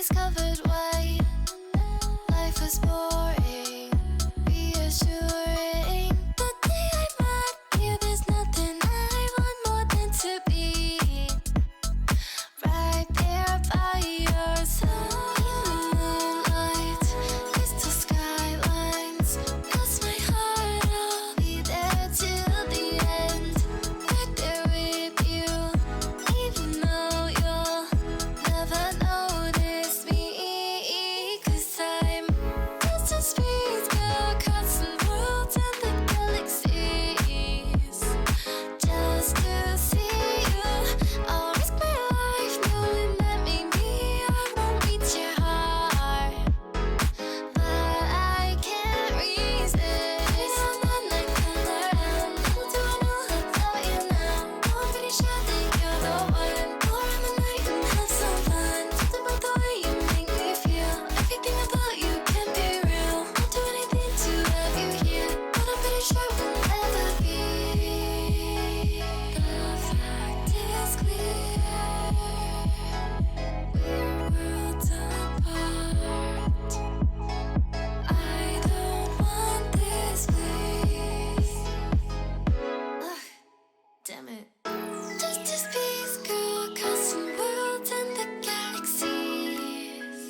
eyes covered white. Life was boring, reassuring. The day I met you, there's nothing I want more than to be right there by your side. In the moonlight, crystal skylines, cross my heart, I'll be there till the end. Right there with you, even though you'll never notice me. 'Cause I'm just a space girl, crossing worlds and the galaxies, just to see you. I'll risk my life knowing that maybe I won't reach your heart, but I can't resist. I'm not like around. Little do I know about you now. I'm pretty sure that you're the one. Go around the night and have some fun. Something about the way you make me feel. Everything about you can be real. I'll do anything to have you here, but I'm pretty sure we'll never be. The fact is clear, we're worlds apart. I don't want this, please. Ugh, damn it. Just a space girl, crossing worlds and the galaxies,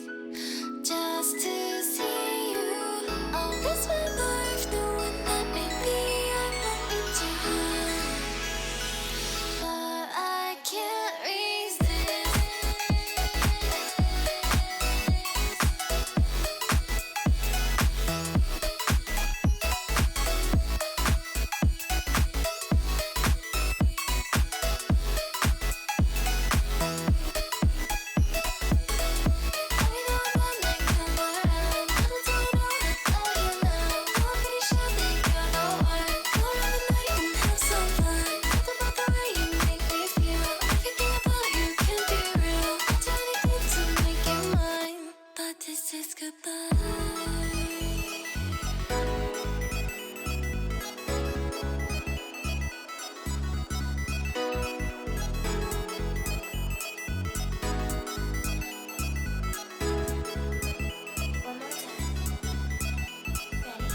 just to see you. I'll risk my life knowing that maybe I won't reach your heart, but I can't resist. This is goodbye. One more time. Ready?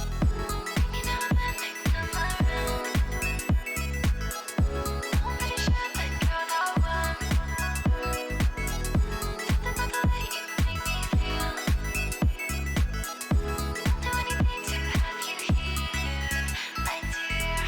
You know when they come around, I'm pretty sure that you're the one. Something about the way you make me feel. I'll do anything to have you here, my dear.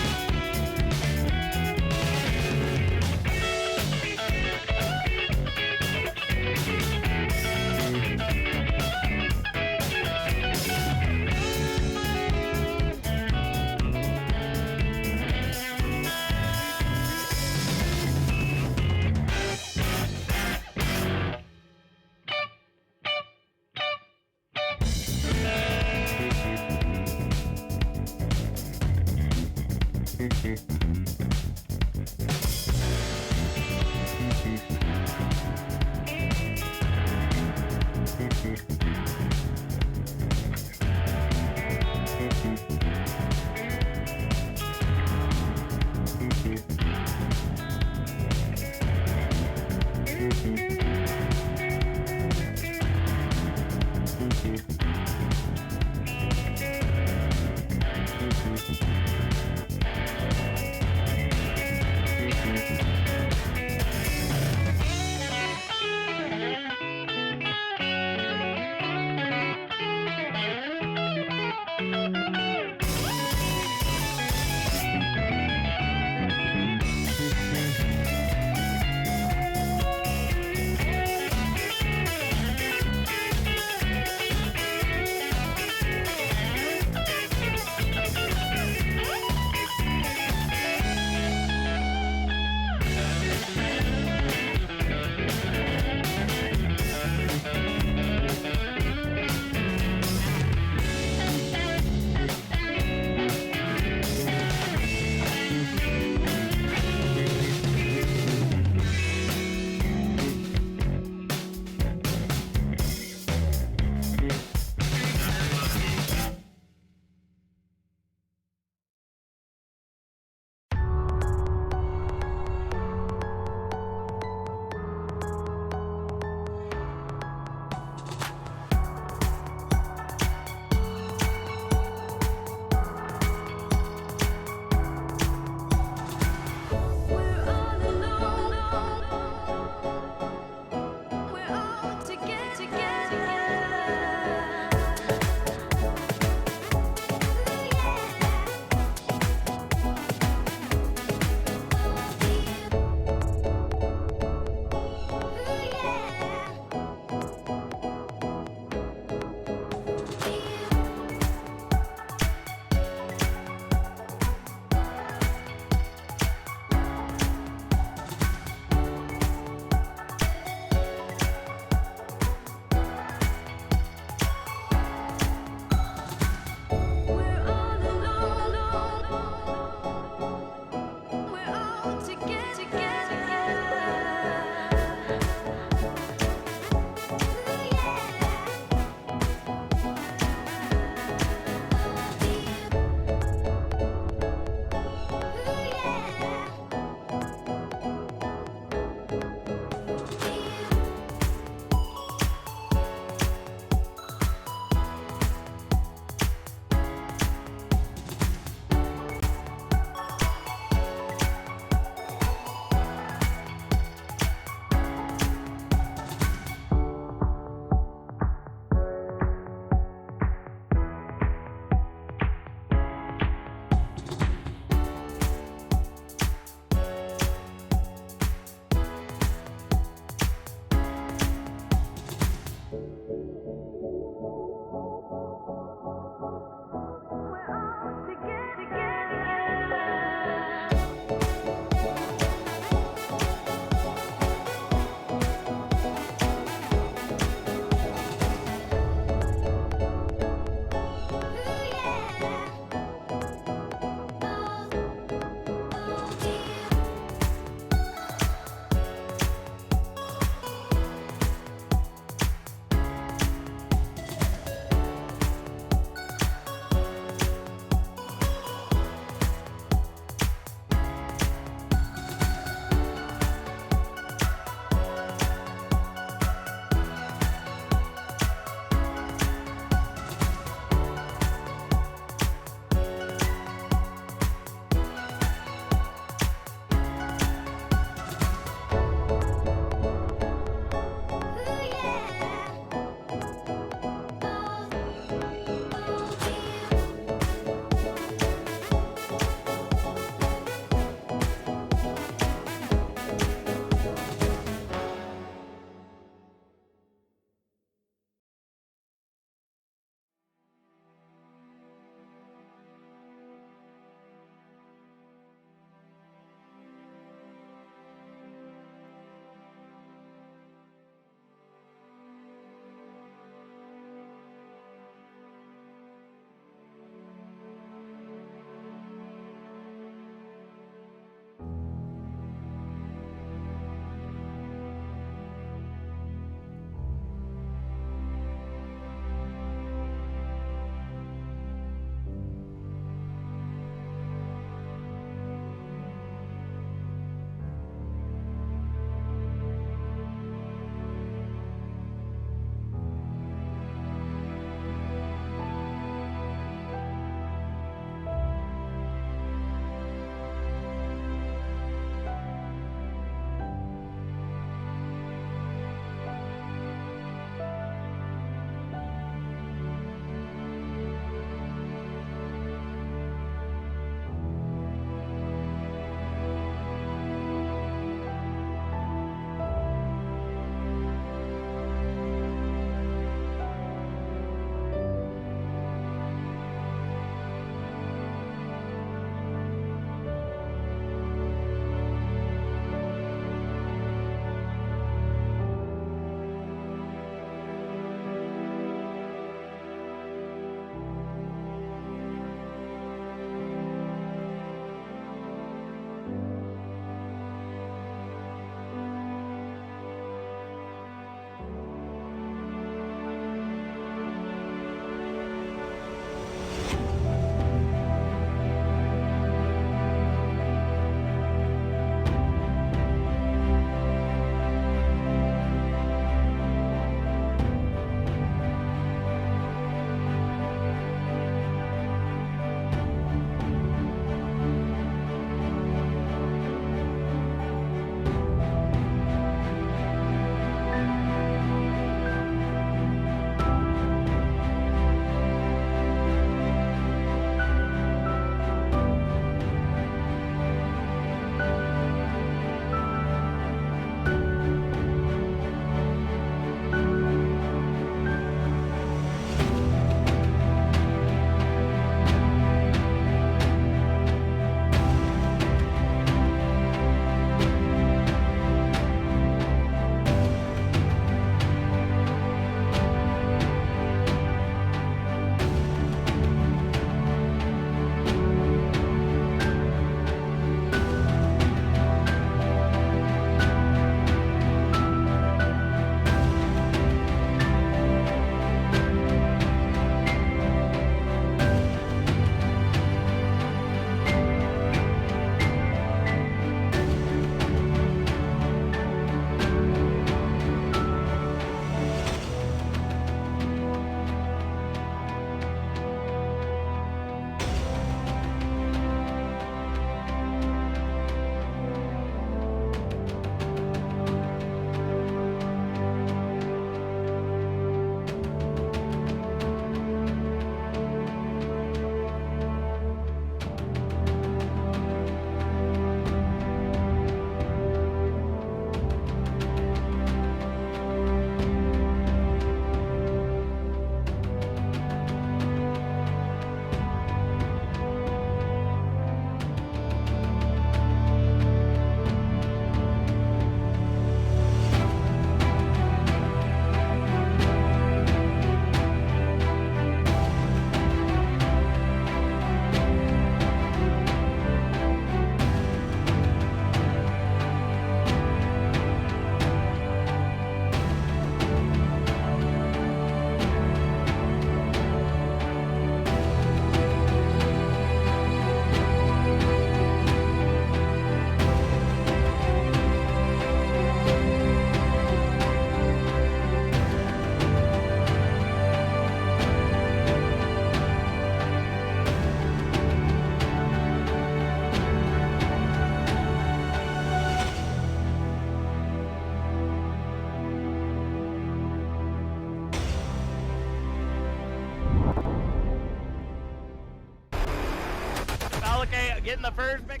getting the first pick.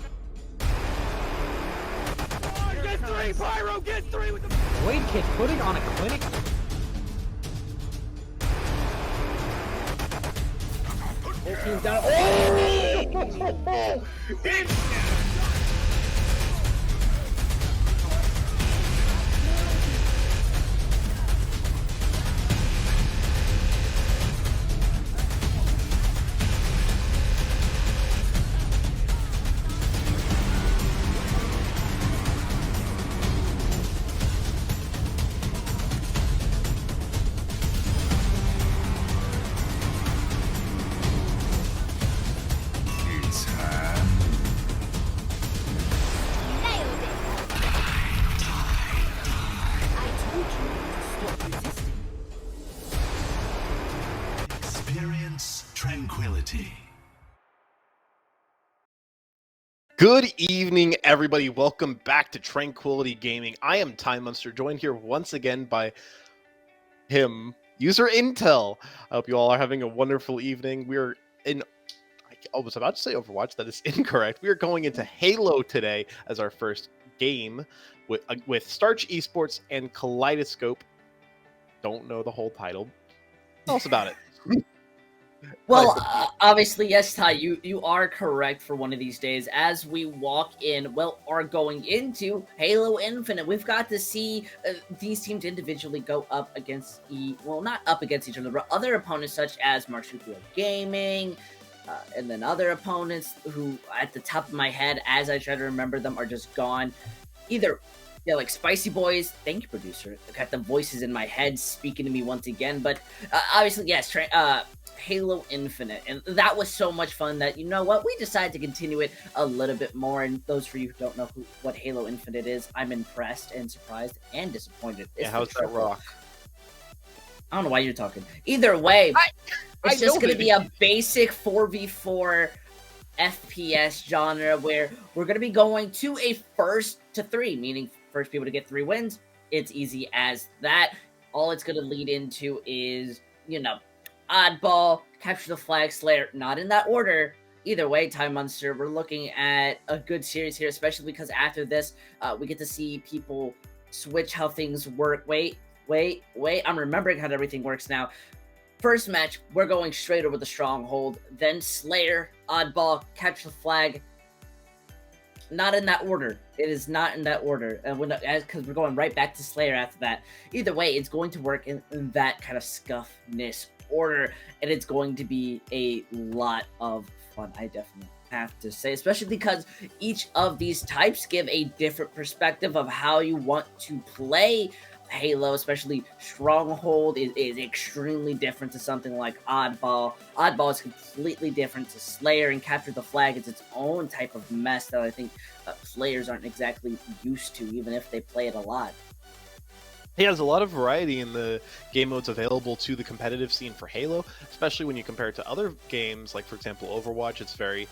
Get three, Pyro, get three with the Blade Kid putting on a clinic. whole team's down. Oh! Experience Tranquility. Good evening, everybody. Welcome back to Tranquility Gaming. I am Time Monster, joined here once again by him, User Intel. I hope you all are having a wonderful evening. We're in... I was about to say Overwatch. That is incorrect. We are going into Halo today as our first game with Starch, Esports, and Kaleidoscope. Don't know the whole title. Tell us about it. Well, obviously, yes, Ty, you are correct for one of these days. As we walk in, are going into Halo Infinite, we've got to see these teams individually go up against, not up against each other, but other opponents such as Marsupial Gaming, and then other opponents who, at the top of my head, as I try to remember them, are just gone. Either, like Spicy Boys, thank you, producer. I got the voices in my head speaking to me once again, but obviously, yes, Halo Infinite, and that was so much fun that, you know what, we decided to continue it a little bit more. And those for you who don't know what Halo Infinite is, I'm impressed and surprised and disappointed. Yeah, how's that rock? I don't know why you're talking. Either way, it's just going to be a basic 4v4 FPS genre where we're going to be going to a first to three, meaning first people to get 3 wins. It's easy as that. All it's going to lead into is, Oddball, Capture the Flag, Slayer, not in that order. Either way, Time Monster, we're looking at a good series here, especially because after this, we get to see people switch how things work. Wait, I'm remembering how everything works now. First match, we're going straight over the Stronghold, then Slayer, Oddball, Capture the Flag. Not in that order. It is not in that order. And because we're going right back to Slayer after that. Either way, it's going to work in that kind of scuffness order, and it's going to be a lot of fun, I definitely have to say, especially because each of these types give a different perspective of how you want to play Halo. Especially Stronghold is extremely different to something like Oddball. Oddball is completely different to Slayer, and Capture the Flag is its own type of mess that I think players aren't exactly used to, even if they play it a lot. He has a lot of variety in the game modes available to the competitive scene for Halo, especially when you compare it to other games, like, for example, Overwatch. It's very,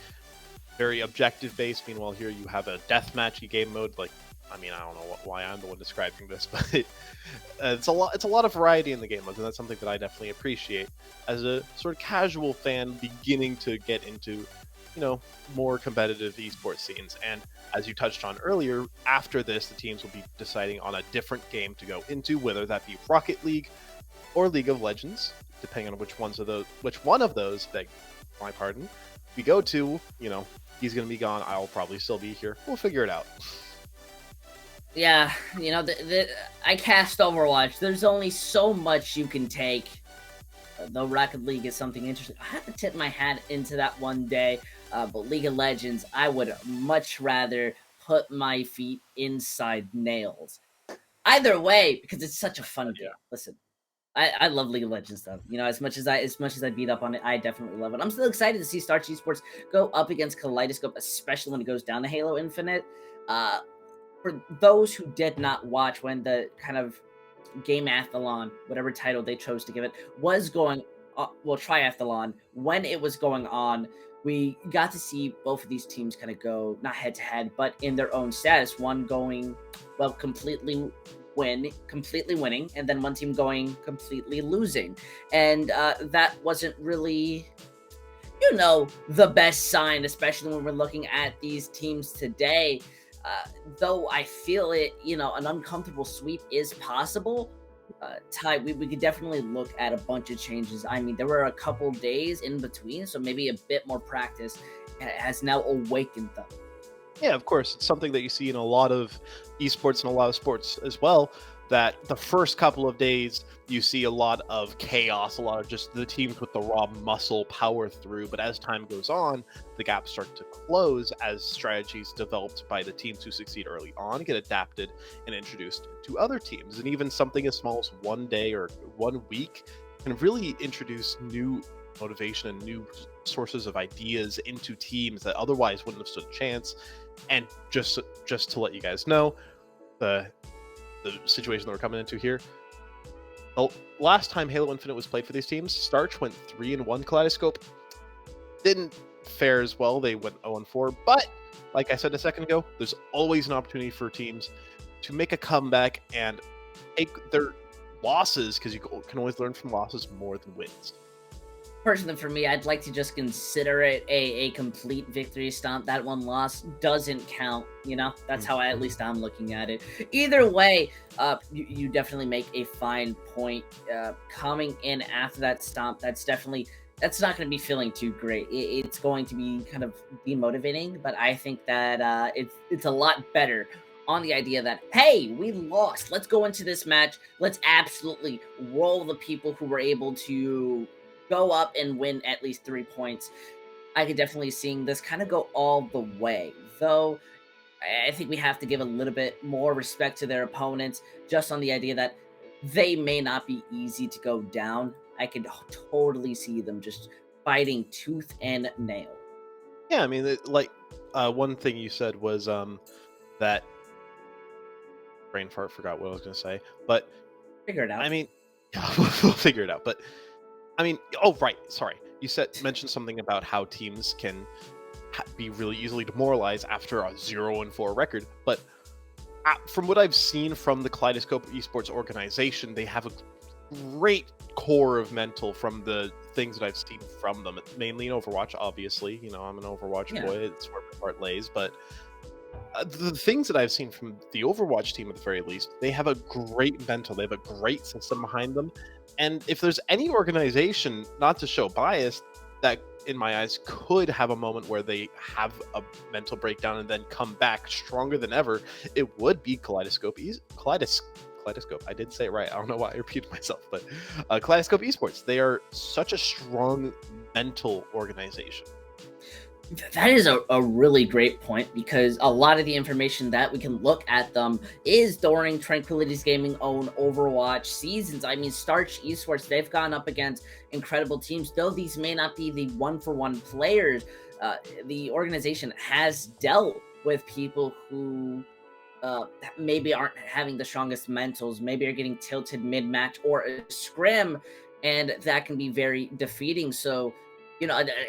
very objective-based. Meanwhile, here you have a deathmatchy game mode. Like, I mean, I don't know why I'm the one describing this, but it's a lot of variety in the game modes, and that's something that I definitely appreciate as a sort of casual fan beginning to get into, more competitive esports scenes. And as you touched on earlier, after this, the teams will be deciding on a different game to go into, whether that be Rocket League or League of Legends, depending on which one of those, beg my pardon, we go to. He's going to be gone. I'll probably still be here. We'll figure it out. Yeah, I cast Overwatch. There's only so much you can take. Though Rocket League is something interesting. I have to tip my hat into that one day. But League of Legends, I would much rather put my feet inside nails. Either way, because it's such a fun game. Listen, I love League of Legends stuff. As much as I beat up on it, I definitely love it. I'm still excited to see Starch Esports go up against Kaleidoscope, especially when it goes down to Halo Infinite. For those who did not watch when the kind of Game-athlon, whatever title they chose to give it, was going Triathlon, when it was going on, we got to see both of these teams kind of go, not head-to-head, but in their own status. One going, completely winning, and then one team going completely losing. And that wasn't really the best sign, especially when we're looking at these teams today. Though I feel it, an uncomfortable sweep is possible. Ty, we could definitely look at a bunch of changes. I mean, there were a couple days in between, so maybe a bit more practice has now awakened them. Yeah, of course. It's something that you see in a lot of esports and a lot of sports as well, that the first couple of days you see a lot of chaos, a lot of just the teams with the raw muscle power through. But as time goes on, the gaps start to close as strategies developed by the teams who succeed early on get adapted and introduced to other teams. And even something as small as one day or 1 week can really introduce new motivation and new sources of ideas into teams that otherwise wouldn't have stood a chance. And just to let you guys know, the situation that we're coming into here. The last time Halo Infinite was played for these teams, Starch went 3-1 Kaleidoscope. Didn't fare as well. They went 0-4. But like I said a second ago, there's always an opportunity for teams to make a comeback and take their losses, because you can always learn from losses more than wins. Personally, for me, I'd like to just consider it a complete victory stomp. That one loss doesn't count, That's how at least I'm looking at it. Either way, you definitely make a fine point. Coming in after that stomp, that's not going to be feeling too great. It's going to be kind of demotivating, but I think that it's a lot better on the idea that, hey, we lost. Let's go into this match. Let's absolutely roll the people who were able to go up and win at least 3 points. I could definitely see this kind of go all the way, though I think we have to give a little bit more respect to their opponents, just on the idea that they may not be easy to go down. I could totally see them just fighting tooth and nail. Yeah, I mean, one thing you said was that brain fart, forgot what I was going to say, but figure it out. I mean, we'll figure it out, but I mean, oh, right. Sorry. You mentioned something about how teams can be really easily demoralized after a 0-4 record. But from what I've seen from the Kaleidoscope Esports organization, they have a great core of mental from the things that I've seen from them. Mainly in Overwatch, obviously. I'm an Overwatch boy. It's where my heart lays. But the things that I've seen from the Overwatch team, at the very least, they have a great mental. They have a great system behind them. And if there's any organization, not to show bias, that in my eyes could have a moment where they have a mental breakdown and then come back stronger than ever, it would be Kaleidoscope. Kaleidoscope. I did say it right. I don't know why I repeated myself, but Kaleidoscope Esports. They are such a strong mental organization. That is a really great point, because a lot of the information that we can look at them is during Tranquility's Gaming own Overwatch seasons. I mean, Starch Esports, they've gone up against incredible teams. Though these may not be the one-for-one players, the organization has dealt with people who maybe aren't having the strongest mentals, maybe are getting tilted mid-match or a scrim, and that can be very defeating. So,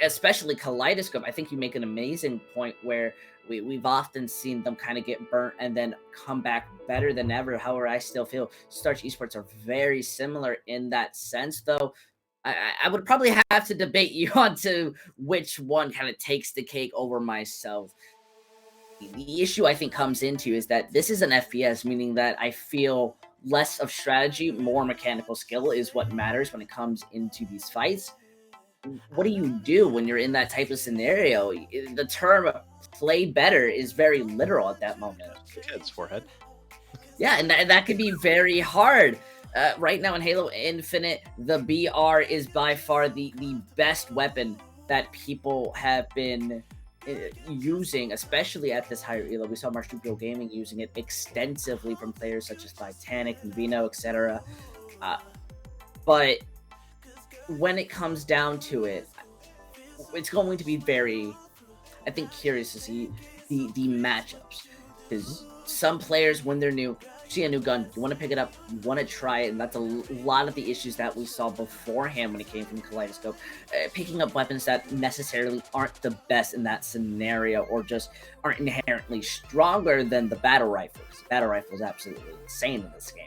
especially Kaleidoscope, I think you make an amazing point where we've often seen them kind of get burnt and then come back better than ever. However, I still feel Starch Esports are very similar in that sense, though. I would probably have to debate you on to which one kind of takes the cake over myself. The issue I think comes into is that this is an FPS, meaning that I feel less of strategy, more mechanical skill is what matters when it comes into these fights. What do you do when you're in that type of scenario? The term play better is very literal at that moment. Kid's forehead. Yeah, and that could be very hard. Right now in Halo Infinite, the BR is by far the best weapon that people have been using, especially at this higher elo. We saw Marsupial Gaming using it extensively from players such as Titanic and Vino, etc. But when it comes down to it, it's going to be very, I think, curious to see the matchups, because some players, when they're new, see a new gun, you want to pick it up, you want to try it, and that's a lot of the issues that we saw beforehand when it came from Kaleidoscope. Picking up weapons that necessarily aren't the best in that scenario, or just aren't inherently stronger than the battle rifles. Battle rifle is absolutely insane in this game.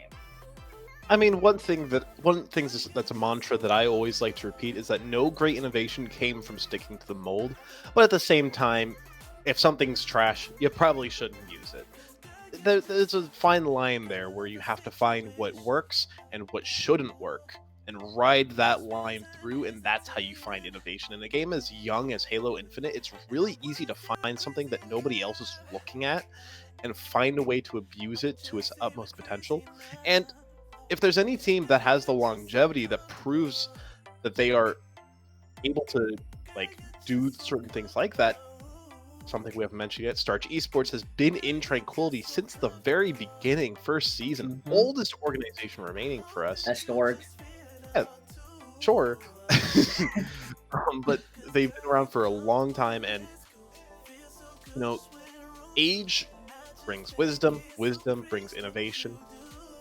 I mean, that's a mantra that I always like to repeat is that no great innovation came from sticking to the mold, but at the same time, if something's trash, you probably shouldn't use it. There's a fine line there where you have to find what works and what shouldn't work and ride that line through, and that's how you find innovation. In a game as young as Halo Infinite, it's really easy to find something that nobody else is looking at and find a way to abuse it to its utmost potential. And if there's any team that has the longevity that proves that they are able to like do certain things like that, something we haven't mentioned yet, Starch Esports has been in Tranquility since the very beginning, first season. Oldest organization remaining for us. That's Storch. Yeah, sure. But they've been around for a long time, and you know, age brings wisdom, wisdom brings innovation.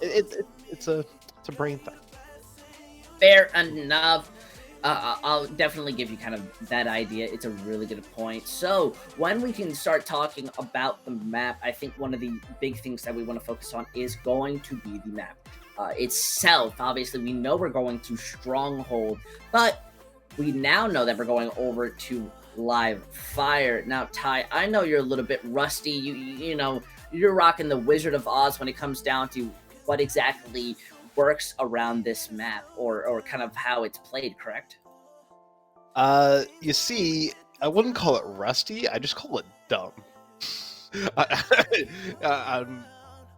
It's a brain thing. Fair enough. I'll definitely give you kind of that idea. It's a really good point. So when we can start talking about the map, I think one of the big things that we want to focus on is going to be the map itself. Obviously, we know we're going to Stronghold, but we now know that we're going over to Live Fire. Now, Ty, I know you're a little bit rusty. You know, you're rocking the Wizard of Oz when it comes down to what exactly works around this map or kind of how it's played, correct? You see, I wouldn't call it rusty, I just call it dumb.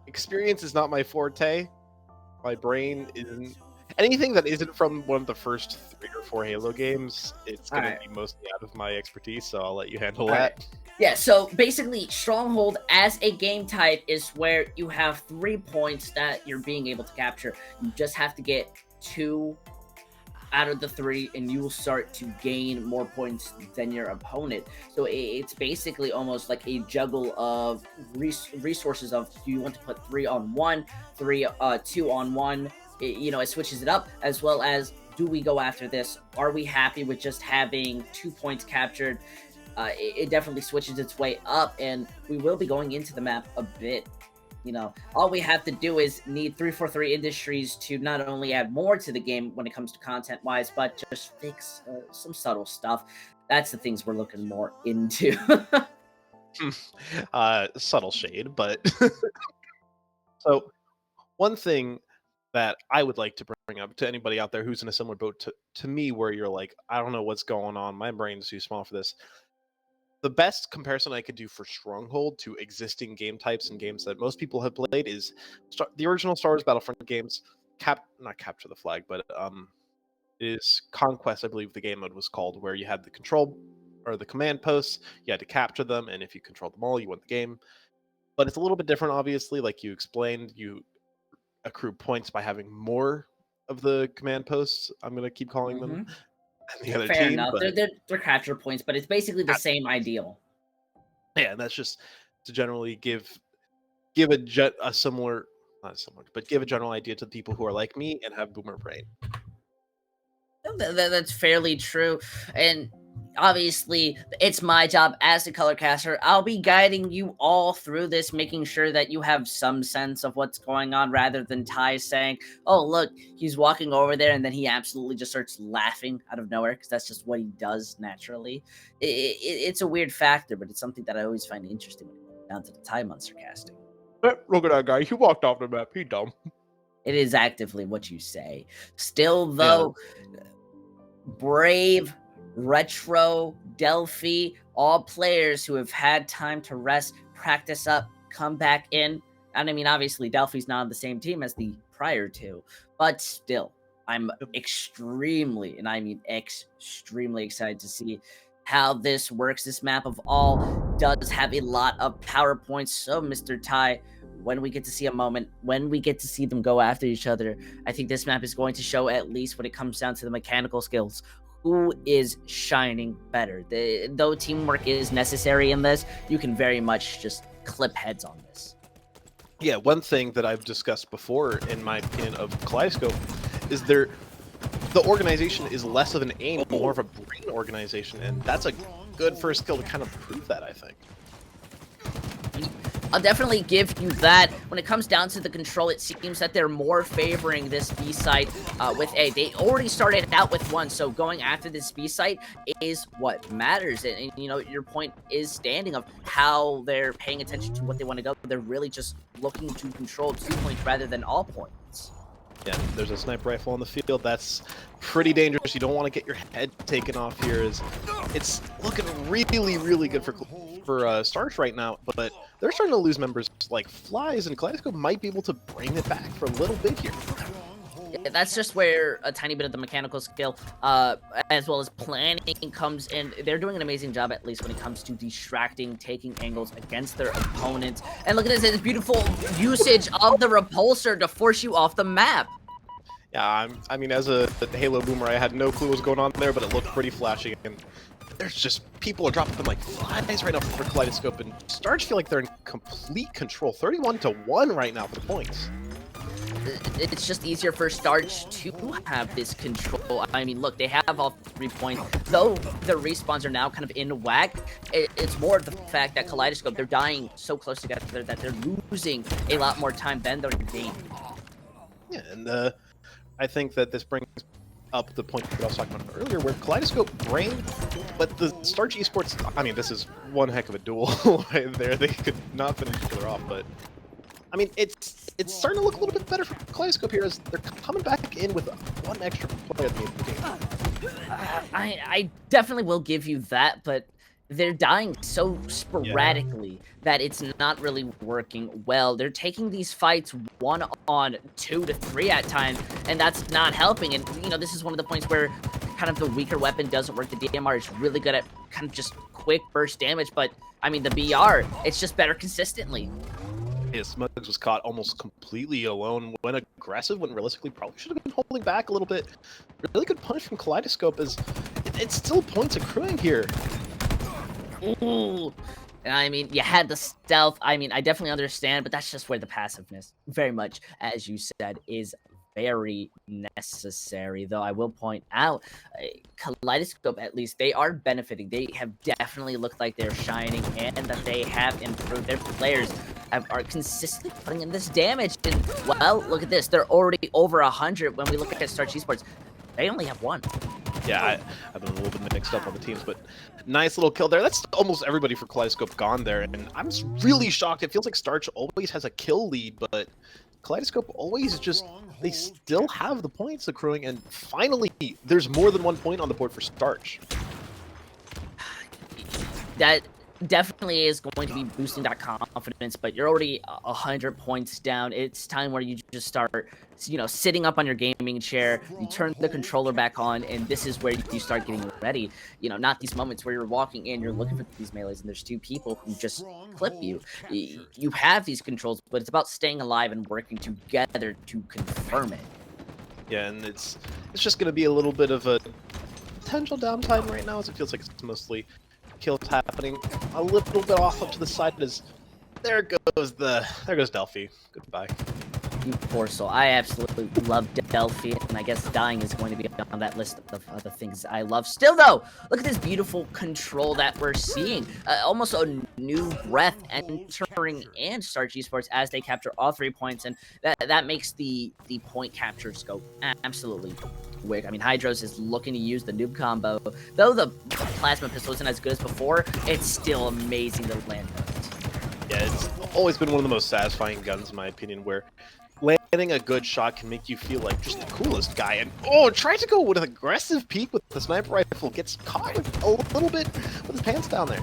Experience is not my forte. My brain isn't. Anything that isn't from one of the first 3 or 4 Halo games, it's going to be mostly out of my expertise, so I'll let you handle that. Right. Yeah, so basically, Stronghold as a game type is where you have 3 points that you're being able to capture. You just have to get 2 out of the 3, and you will start to gain more points than your opponent. So it's basically almost like a juggle of resources of, do you want to put 3 on 1, 2 on 1, it switches it up, as well as, do we go after this? Are we happy with just having 2 points captured? It definitely switches its way up, and we will be going into the map a bit. All we have to do is need 343 Industries to not only add more to the game when it comes to content-wise, but just fix some subtle stuff. That's the things we're looking more into. Subtle shade, but... So, one thing that I would like to bring up to anybody out there who's in a similar boat to me, where you're like, I don't know what's going on, my brain's too small for this. The best comparison I could do for Stronghold to existing game types and games that most people have played is the original Star Wars Battlefront games, not Capture the Flag, but is Conquest, I believe the game mode was called, where you had the control or the command posts, you had to capture them, and if you controlled them all, you won the game. But it's a little bit different, obviously. Like you explained, you accrue points by having more of the command posts. I'm going to keep calling them. The other Fair team, enough. but... They're capture points, but it's basically the same ideal. Yeah, and that's just to generally give a similar, not similar, but give a general idea to the people who are like me and have boomer brain. That's fairly true, and obviously it's my job as a color caster. I'll be guiding you all through this, making sure that you have some sense of what's going on, rather than Ty saying, oh look, he's walking over there, and then he absolutely just starts laughing out of nowhere, because that's just what he does naturally. It's a weird factor, but it's something that I always find interesting when it comes down to the Ty monster casting. Look at that guy, he walked off the map, he dumb. It is actively what you say. Still though, Brave, Retro, Delphi, all players who have had time to rest, practice up, come back in. And I mean, obviously, Delphi's not on the same team as the prior two, but still, I'm extremely, and I mean extremely excited to see how this works. This map of all does have a lot of PowerPoints. So, Mr. Ty, when we get to see a moment, when we get to see them go after each other, I think this map is going to show, at least when it comes down to the mechanical skills, who is shining better. Though teamwork is necessary in this, you can very much just clip heads on this. Yeah, one thing that I've discussed before, in my opinion, of Kaleidoscope, is the organization is less of an aim, more of a brain organization, and that's a good first skill to kind of prove that, I think. I'll definitely give you that. When it comes down to the control, it seems that they're more favoring this B site with A. They already started out with 1, so going after this B site is what matters. And, you know, your point is standing of how they're paying attention to what they want to go. They're really just looking to control 2 points rather than all points. Yeah, there's a sniper rifle on the field. That's pretty dangerous. You don't want to get your head taken off here. It's looking really, really good for Starch right now, but they're starting to lose members like flies, and Kaleidoscope might be able to bring it back for a little bit here. Yeah, that's just where a tiny bit of the mechanical skill, as well as planning comes in. They're doing an amazing job, at least when it comes to distracting, taking angles against their opponents. And look at this beautiful usage of the repulsor to force you off the map. Yeah, I mean, as a Halo boomer, I had no clue what was going on there, but it looked pretty flashy, and there's just people are dropping them like flies right now for Kaleidoscope, and Starch feel like they're in complete control, 31-1 right now for the points. It's just easier for Starch to have this control. I mean, look, they have all 3 points. Though the respawns are now kind of in whack, it's more of the fact that Kaleidoscope, they're dying so close together that they're losing a lot more time than they're gaining. Yeah, and I think that this brings up the point that I was talking about earlier, where Kaleidoscope brain, but the Starch Esports, I mean, this is one heck of a duel right there. They could not finish each other off, but I mean, it's starting to look a little bit better for Kaleidoscope here as they're coming back in with 1 extra play at the end of the game. I definitely will give you that, but they're dying so sporadically that it's not really working well. They're taking these fights 1 on 2 to 3 at times, and that's not helping. And, you know, this is one of the points where kind of the weaker weapon doesn't work. The DMR is really good at kind of just quick burst damage, but, I mean, the BR, it's just better consistently. Yeah, Smugs was caught almost completely alone, went aggressive, when realistically probably should have been holding back a little bit. Really good punch from Kaleidoscope as it's still points accruing here. Ooh. I mean, you had the stealth. I mean, I definitely understand, but that's just where the passiveness, very much, as you said, is very necessary. Though I will point out, Kaleidoscope, at least, they are benefiting. They have definitely looked like they're shining, and that they have improved. Their players are consistently putting in this damage. And, well, look at this. They're already over 100 when we look at Starch Esports. They only have 1. Yeah, I've been a little bit mixed up on the teams, but nice little kill there. That's almost everybody for Kaleidoscope gone there, and I'm really shocked. It feels like Starch always has a kill lead, but Kaleidoscope always just, they still have the points accruing, and finally, there's more than 1 point on the board for Starch. That definitely is going to be boosting that confidence, but you're already 100 points down. It's time where you just start, you know, sitting up on your gaming chair, you turn the controller back on, and this is where you start getting ready. You know, not these moments where you're walking in, you're looking for these melees, and there's 2 people who just clip you. You have these controls, but it's about staying alive and working together to confirm it. Yeah, and it's just going to be a little bit of a potential downtime right now, as it feels like it's mostly kills happening a little bit off up to the side as there goes Delphi. Goodbye. You poor soul. I absolutely love Delphi, and I guess dying is going to be on that list of other things I love. Still, though, look at this beautiful control that we're seeing. Almost a new breath entering in Starch Esports as they capture all 3 points, and that makes the point capture scope absolutely quick. I mean, Hydros is looking to use the noob combo. Though the plasma pistol isn't as good as before, it's still amazing to land it. Yeah, it's always been one of the most satisfying guns, in my opinion, where landing a good shot can make you feel like just the coolest guy. And tries to go with an aggressive peek with the sniper rifle, gets caught with a little bit with his pants down there.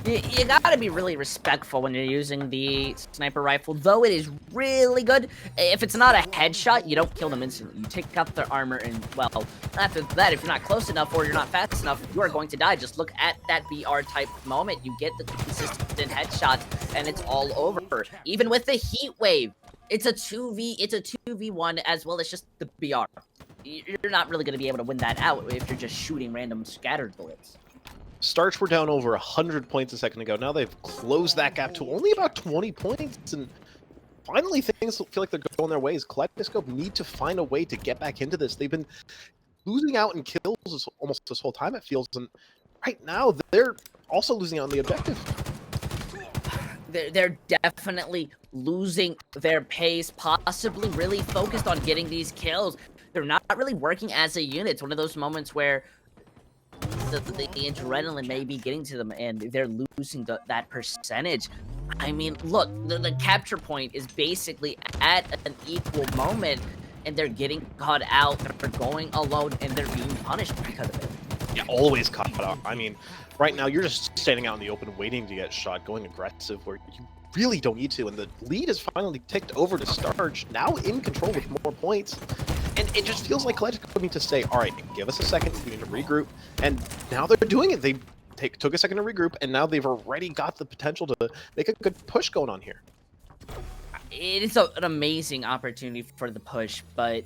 You gotta be really respectful when you're using the sniper rifle, though it is really good. If it's not a headshot, you don't kill them instantly. You take out their armor, and, well, after that, if you're not close enough or you're not fast enough, you are going to die. Just look at that BR-type moment. You get the consistent headshots, and it's all over. Even with the heat wave, it's a 2v1 as well as just the BR. You're not really going to be able to win that out if you're just shooting random scattered bullets. Starch were down over 100 points a second ago. Now they've closed that gap to only about 20 points, and finally things feel like they're going their ways. Kaleidoscope need to find a way to get back into this. They've been losing out in kills almost this whole time, it feels, and right now they're also losing out on the objective. they're definitely losing their pace, possibly really focused on getting these kills. They're not really working as a unit. It's one of those moments where the adrenaline may be getting to them and they're losing that percentage. I mean, look, the capture point is basically at an equal moment, and they're getting caught out, they're going alone, and they're being punished because of it. Yeah, always caught up. I mean, right now you're just standing out in the open waiting to get shot, going aggressive where you really don't need to, and the lead is finally ticked over to Starch, now in control with more points. And it just feels like Kaleidoscope need to say, all right, give us a second, we need to regroup. And now they're doing it. They took a second to regroup, and now they've already got the potential to make a good push going on here. It is an amazing opportunity for the push, but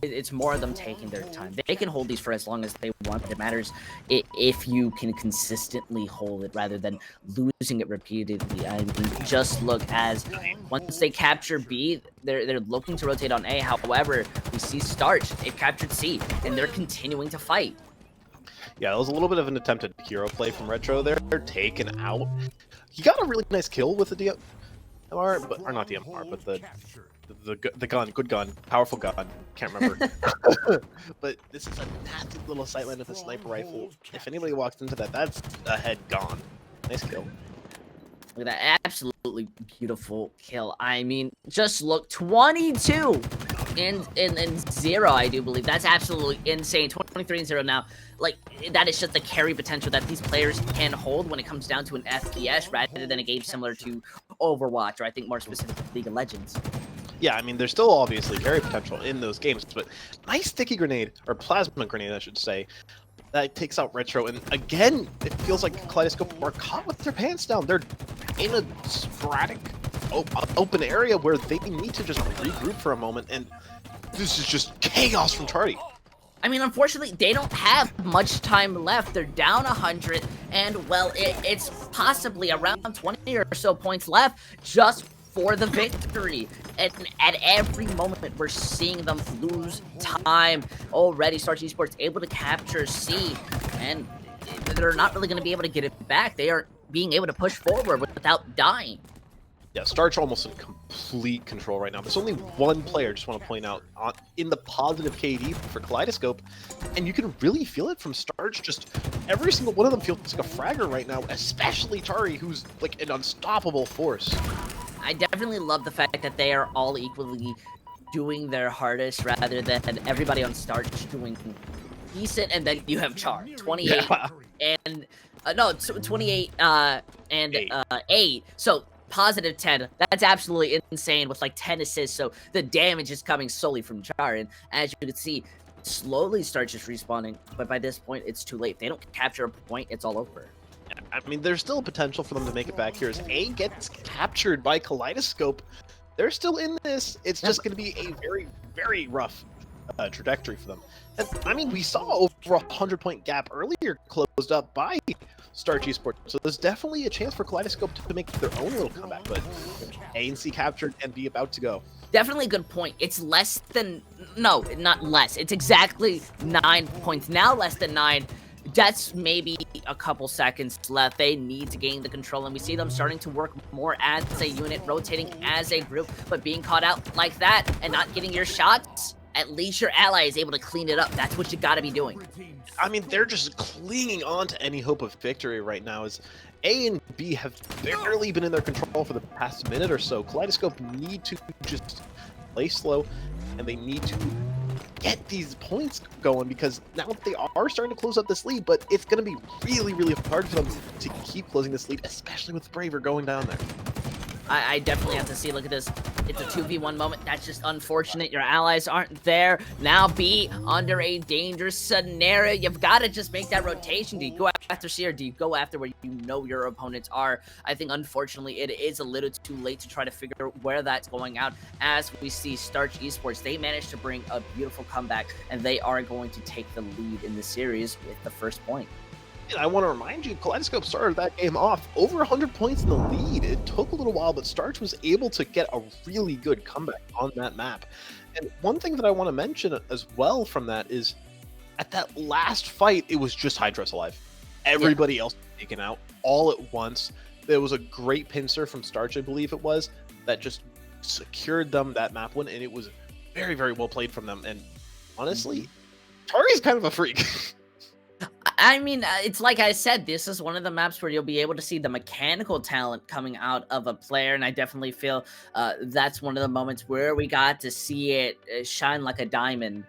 it's more of them taking their time. They can hold these for as long as they want. It matters if you can consistently hold it rather than losing it repeatedly. I mean, just look as once they capture B, they're looking to rotate on A. However, we see Starch. They've captured C, and they're continuing to fight. Yeah, that was a little bit of an attempted hero play from Retro there. They're taken out. He got a really nice kill with the DMR, but or not DMR, but the gun, good gun, powerful gun. Can't remember. But this is a nasty little sightline with a sniper rifle. If anybody walks into that, that's a head gone. Nice kill. Look at that absolutely beautiful kill. I mean, just look, 22 and 0, I do believe. That's absolutely insane. 23 and 0 now. Like, that is just the carry potential that these players can hold when it comes down to an FPS rather than a game similar to Overwatch, or I think more specifically League of Legends. Yeah, I mean, there's still obviously carry potential in those games, but nice sticky grenade, or plasma grenade, I should say, that takes out Retro. And again, it feels like Kaleidoscope are caught with their pants down. They're in a sporadic open area where they need to just regroup for a moment, and this is just chaos from Charty. I mean, unfortunately, they don't have much time left. They're down 100, and, well, it's possibly around 20 or so points left just for the victory. And at every moment, we're seeing them lose time already. Starch Esports able to capture C, and they're not really going to be able to get it back. They are being able to push forward without dying. Yeah, Starch almost in complete control right now. There's only one player, just want to point out, in the positive KD for Kaleidoscope, and you can really feel it from Starch. Just every single one of them feels like a fragger right now, especially Chari, who's like an unstoppable force. I definitely love the fact that they are all equally doing their hardest rather than everybody on Starch doing decent, and then you have Char, 28 and no, 28 and 8. So positive 10. That's absolutely insane with like 10 assists. So the damage is coming solely from Char, and as you can see, slowly Starch is respawning, but by this point it's too late. If they don't capture a point, it's all over. I mean, there's still potential for them to make it back here as A gets captured by Kaleidoscope. They're still in this. It's just going to be a very, very rough trajectory for them. And I mean, we saw over 100-point gap earlier closed up by Starch Esports, so there's definitely a chance for Kaleidoscope to make their own little comeback, but A and C captured and B about to go. Definitely a good point. It's less than, no, not less. It's exactly 9 points. Now less than 9. That's maybe a couple seconds left. They need to gain the control, and we see them starting to work more as a unit, rotating as a group, but being caught out like that and not getting your shots, at least your ally is able to clean it up. That's what you gotta be doing. I mean, they're just clinging on to any hope of victory right now, as A and B have barely been in their control for the past minute or so. Kaleidoscope need to just play slow, and they need to get these points going, because now they are starting to close up this lead, but it's going to be really, really hard for them to keep closing this lead, especially with Braver going down there. I definitely have to see. Look at this. It's a 2v1 moment. That's just unfortunate. Your allies aren't there. Now B under a dangerous scenario. You've got to just make that rotation. Do you go after C, or do you go after where you know your opponents are? I think, unfortunately, it is a little too late to try to figure where that's going out. As we see Starch Esports, they managed to bring a beautiful comeback, and they are going to take the lead in the series with the first point. And I want to remind you, Kaleidoscope started that game off over 100 points in the lead. It took a little while, but Starch was able to get a really good comeback on that map. And one thing that I want to mention as well from that is, at that last fight, it was just Hydrus alive. Everybody else was taken out all at once. there was a great pincer from Starch, I believe it was, that just secured them that map win, and it was very, very well played from them. And honestly, Tari's kind of a freak. I mean, it's like I said, this is one of the maps where you'll be able to see the mechanical talent coming out of a player, and I definitely feel that's one of the moments where we got to see it shine like a diamond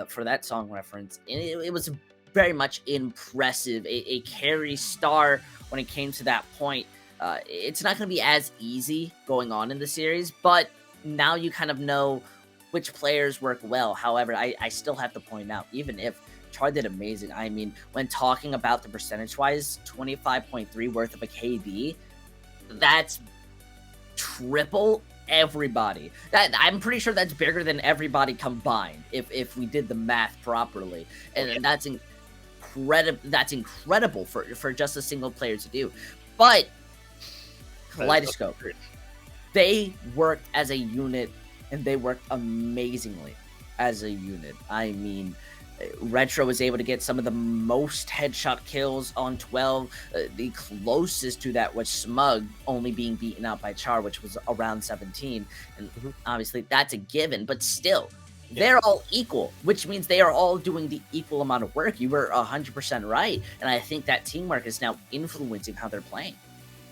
for that song reference. And it was very much impressive. A carry star when it came to that point. It's not going to be as easy going on in the series, but now you kind of know which players work well. However, I still have to point out, even if Char did amazing. I mean, when talking about the percentage-wise, 25.3 worth of a KD, that's triple everybody. I'm pretty sure that's bigger than everybody combined if we did the math properly. And that's incredible for just a single player to do. But Kaleidoscope, they worked as a unit, and they worked amazingly as a unit. I mean, Retro was able to get some of the most headshot kills on 12. The closest to that was Smug, only being beaten out by Char, which was around 17. And obviously that's a given, but still, they're all equal, which means they are all doing the equal amount of work. You were 100% right. And I think that teamwork is now influencing how they're playing.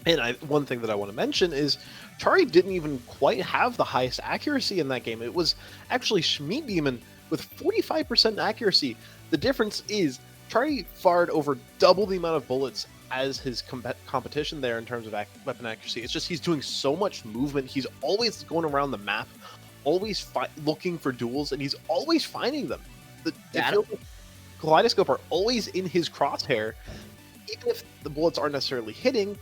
And one thing that I want to mention is Chari didn't even quite have the highest accuracy in that game. It was actually Schmied Demon with 45% accuracy. The difference is Chari fired over double the amount of bullets as his competition there in terms of weapon accuracy. It's just he's doing so much movement. He's always going around the map, always looking for duels, and he's always finding them. The Kaleidoscope are always in his crosshair, even if the bullets aren't necessarily hitting.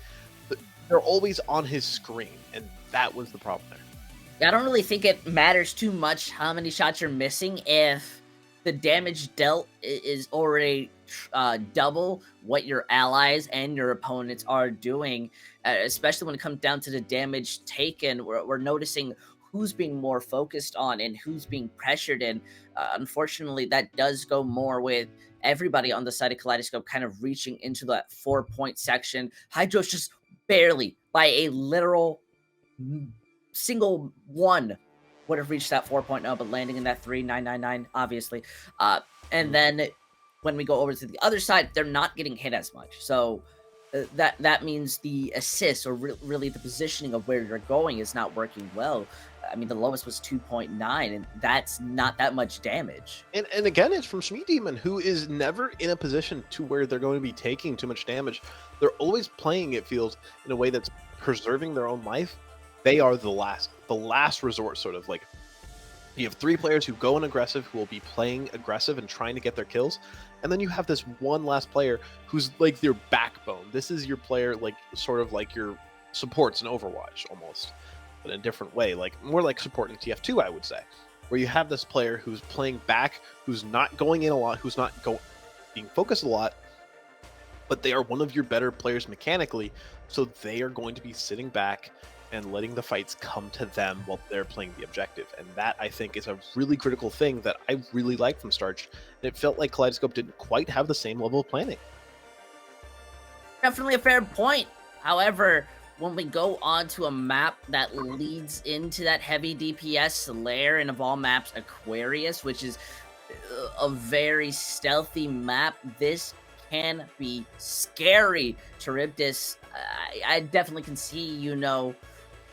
They're always on his screen, and that was the problem there. I don't really think it matters too much how many shots you're missing if the damage dealt is already double what your allies and your opponents are doing, especially when it comes down to the damage taken. We're noticing who's being more focused on and who's being pressured, and unfortunately that does go more with everybody on the side of Kaleidoscope kind of reaching into that 4-point section. Hydro's just barely, by a literal single one, would have reached that 4.0, but landing in that 3.999, obviously. And then when we go over to the other side, they're not getting hit as much. So that means the assists, or really the positioning of where you're going, is not working well. I mean, the lowest was 2.9, and that's not that much damage. And again, it's from Schmied Demon, who is never in a position to where they're going to be taking too much damage. They're always playing, it feels, in a way that's preserving their own life. They are the last resort, sort of. Like, you have 3 players who go in aggressive, who will be playing aggressive and trying to get their kills, and then you have this one last player who's like their backbone. This is your player, like sort of like your supports in Overwatch, almost, but in a different way, like more like support in TF2, I would say, where you have this player who's playing back, who's not going in a lot, who's not being focused a lot, but they are one of your better players mechanically, so they are going to be sitting back and letting the fights come to them while they're playing the objective. And that, I think, is a really critical thing that I really like from Starch. And it felt like Kaleidoscope didn't quite have the same level of planning. Definitely a fair point. However, when we go on to a map that leads into that heavy DPS layer, and of all maps, Aquarius, which is a very stealthy map, this can be scary. Charybdis, I definitely can see,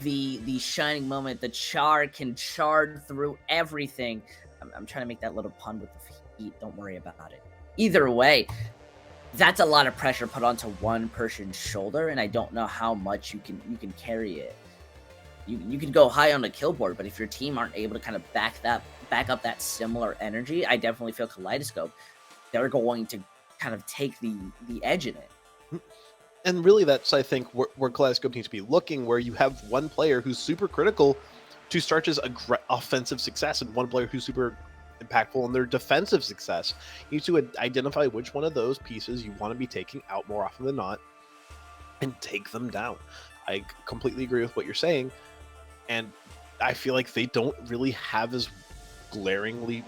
the shining moment. The Char can char through everything. I'm trying to make that little pun with the heat. Don't worry about it. Either way, that's a lot of pressure put onto one person's shoulder, and I don't know how much you can carry it. You can go high on the kill board, but if your team aren't able to kind of back up that similar energy, I definitely feel Kaleidoscope, they're going to kind of take the edge in it. And really, that's, I think, where Kaleidoscope needs to be looking, where you have one player who's super critical to Starch's offensive success and one player who's super impactful in their defensive success. You need to identify which one of those pieces you want to be taking out more often than not and take them down. I completely agree with what you're saying, and I feel like they don't really have as glaringly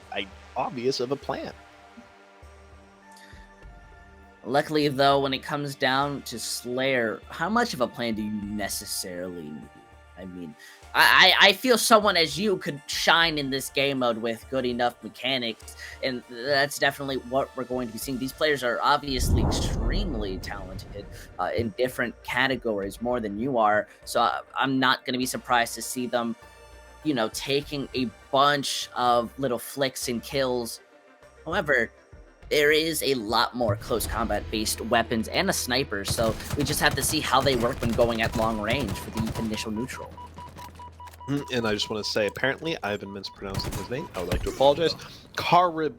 obvious of a plan. Luckily, though, when it comes down to Slayer, how much of a plan do you necessarily need? I mean, I feel someone as you could shine in this game mode with good enough mechanics, and that's definitely what we're going to be seeing. These players are obviously extremely talented in different categories, more than you are, so I'm not going to be surprised to see them, you know, taking a bunch of little flicks and kills. However, there is a lot more close combat based weapons and a sniper, so we just have to see how they work when going at long range for the initial neutral. And I just want to say, apparently, I've been mispronouncing his name. I would like to apologize. Karib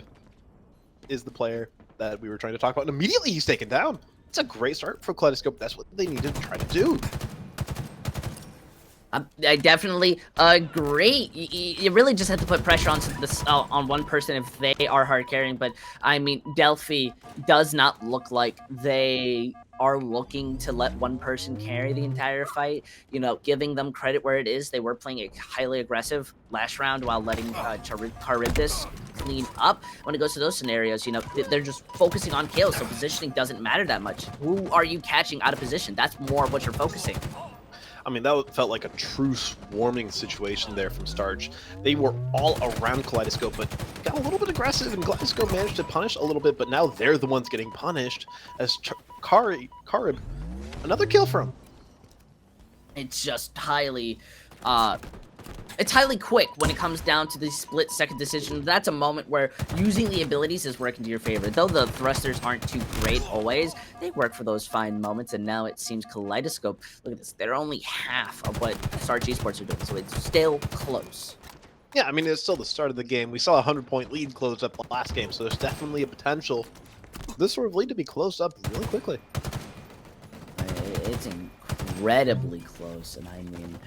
is the player that we were trying to talk about, and immediately he's taken down. It's a great start for Kaleidoscope. That's what they needed to try to do. I definitely agree. You really just have to put pressure on this on one person if they are hard carrying. But I mean, Delphi does not look like they are looking to let one person carry the entire fight. You know, giving them credit where it is. They were playing a highly aggressive last round while letting Charybdis clean up. When it goes to those scenarios, you know, they're just focusing on kills, so positioning doesn't matter that much. Who are you catching out of position? That's more of what you're focusing. I mean, that felt like a true swarming situation there from Starch. They were all around Kaleidoscope, but got a little bit aggressive, and Kaleidoscope managed to punish a little bit, but now they're the ones getting punished as Karib, another kill from. It's just highly, it's highly quick when it comes down to the split-second decision. That's a moment where using the abilities is working to your favor. Though the thrusters aren't too great always, they work for those fine moments, and now it seems Kaleidoscope, look at this, they're only half of what Starch Esports are doing, so it's still close. Yeah, I mean, it's still the start of the game. We saw a 100-point lead close up the last game, so there's definitely a potential for this sort of lead to be closed up really quickly. It's incredibly close, and I mean,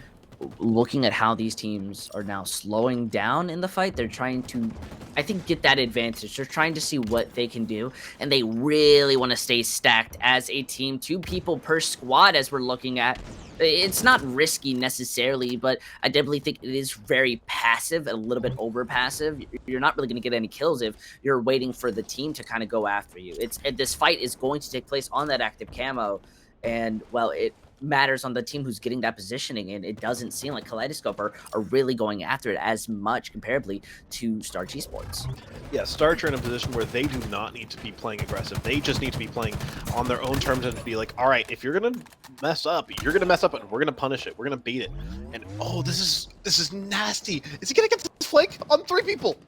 looking at how these teams are now slowing down in the fight, they're trying to, I think, get that advantage. They're trying to see what they can do, and they really want to stay stacked as a team. 2 people per squad, as we're looking at. It's not risky necessarily, but I definitely think it is very passive, a little bit over passive. You're not really going to get any kills if you're waiting for the team to kind of go after you. This fight is going to take place on that active camo, and, well, it matters on the team who's getting that positioning, and it doesn't seem like Kaleidoscope are really going after it as much comparably to Starch Esports. Yeah, Starch are in a position where they do not need to be playing aggressive. They just need to be playing on their own terms and to be like, all right, if you're gonna mess up, you're gonna mess up, and we're gonna punish it. We're gonna beat it. And oh, this is nasty. Is he gonna get this flank on 3 people?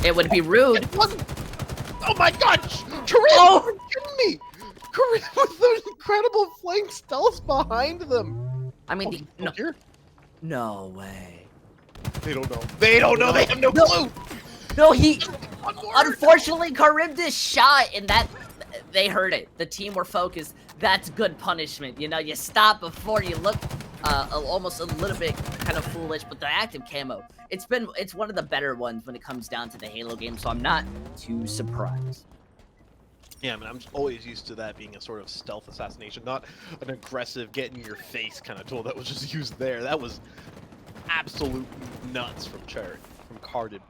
It would be rude. Oh my God, Karim! Oh, are you kidding me? Karim with those incredible flank stealths behind them. I mean, no way. They don't know. They don't know. They have no clue. No, unfortunately, Charybdis shot, and that they heard it. The team were focused. That's good punishment. You know, you stop before you look almost a little bit kind of foolish, but the active camo, it's one of the better ones when it comes down to the Halo game, so I'm not too surprised. Yeah, I mean, I'm always used to that being a sort of stealth assassination, not an aggressive, get-in-your-face kind of tool that was just used there. That was absolute nuts from Karib.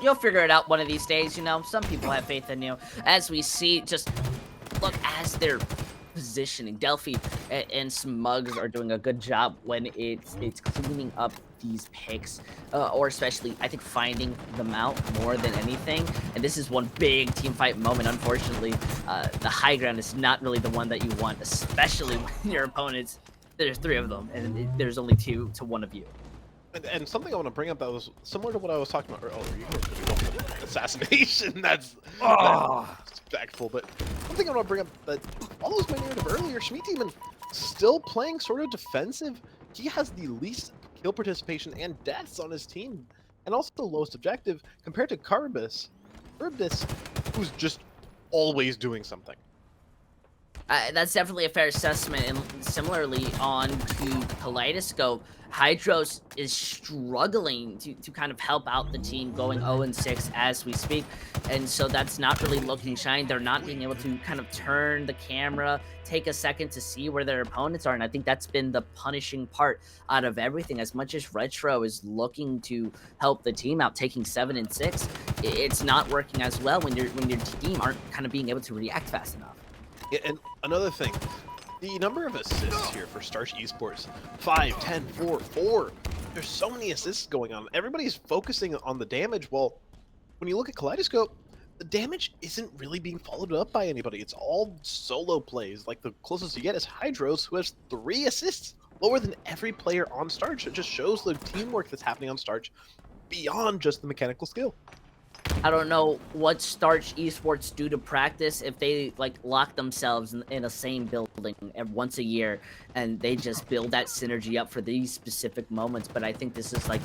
You'll figure it out one of these days, you know? Some people have faith in you. As we see, just look, as they're positioning, Delphi and Smugs are doing a good job when it's cleaning up these picks, or especially, I think, finding them out more than anything. And this is one big team fight moment. Unfortunately, the high ground is not really the one that you want, especially when your opponents, there's 3 of them, and there's only 2 to 1 of you. And something I want to bring up that was similar to what I was talking about earlier. Assassination, that's respectful, but something I want to bring up that follows my narrative earlier. Schmeedemon still playing sort of defensive. He has the least kill participation and deaths on his team, and also the lowest objective compared to Charybdis, who's just always doing something. That's definitely a fair assessment, and similarly on to Kaleidoscope, Hydros is struggling to kind of help out the team, going 0-6 as we speak, and so that's not really looking shiny. They're not being able to kind of turn the camera, take a second to see where their opponents are, and I think that's been the punishing part out of everything. As much as Retro is looking to help the team out, taking 7-6, it's not working as well when your team aren't kind of being able to react fast enough. Yeah, and another thing, the number of assists here for Starch Esports, 5, 10, 4, 4. There's so many assists going on. Everybody's focusing on the damage. Well, when you look at Kaleidoscope, the damage isn't really being followed up by anybody. It's all solo plays. Like, the closest you get is Hydros, who has 3 assists, lower than every player on Starch. It just shows the teamwork that's happening on Starch beyond just the mechanical skill. I don't know what Starch Esports do to practice if they like lock themselves in a same building once a year and they just build that synergy up for these specific moments. But I think this is like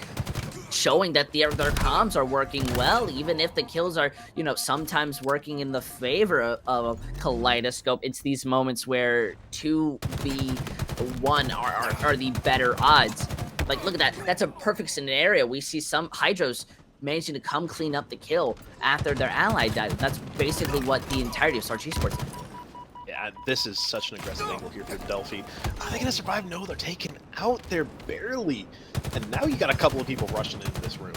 showing that their comms are working well, even if the kills are, you know, sometimes working in the favor of Kaleidoscope. It's these moments where 2v1 are the better odds. Like, look at that. That's a perfect scenario. We see some Hydros managing to come clean up the kill after their ally died. That's basically what the entirety of Starch Esports did. Yeah, this is such an aggressive angle here for Delphi. Are they going to survive? No, they're taken out there barely. And now you got a couple of people rushing into this room.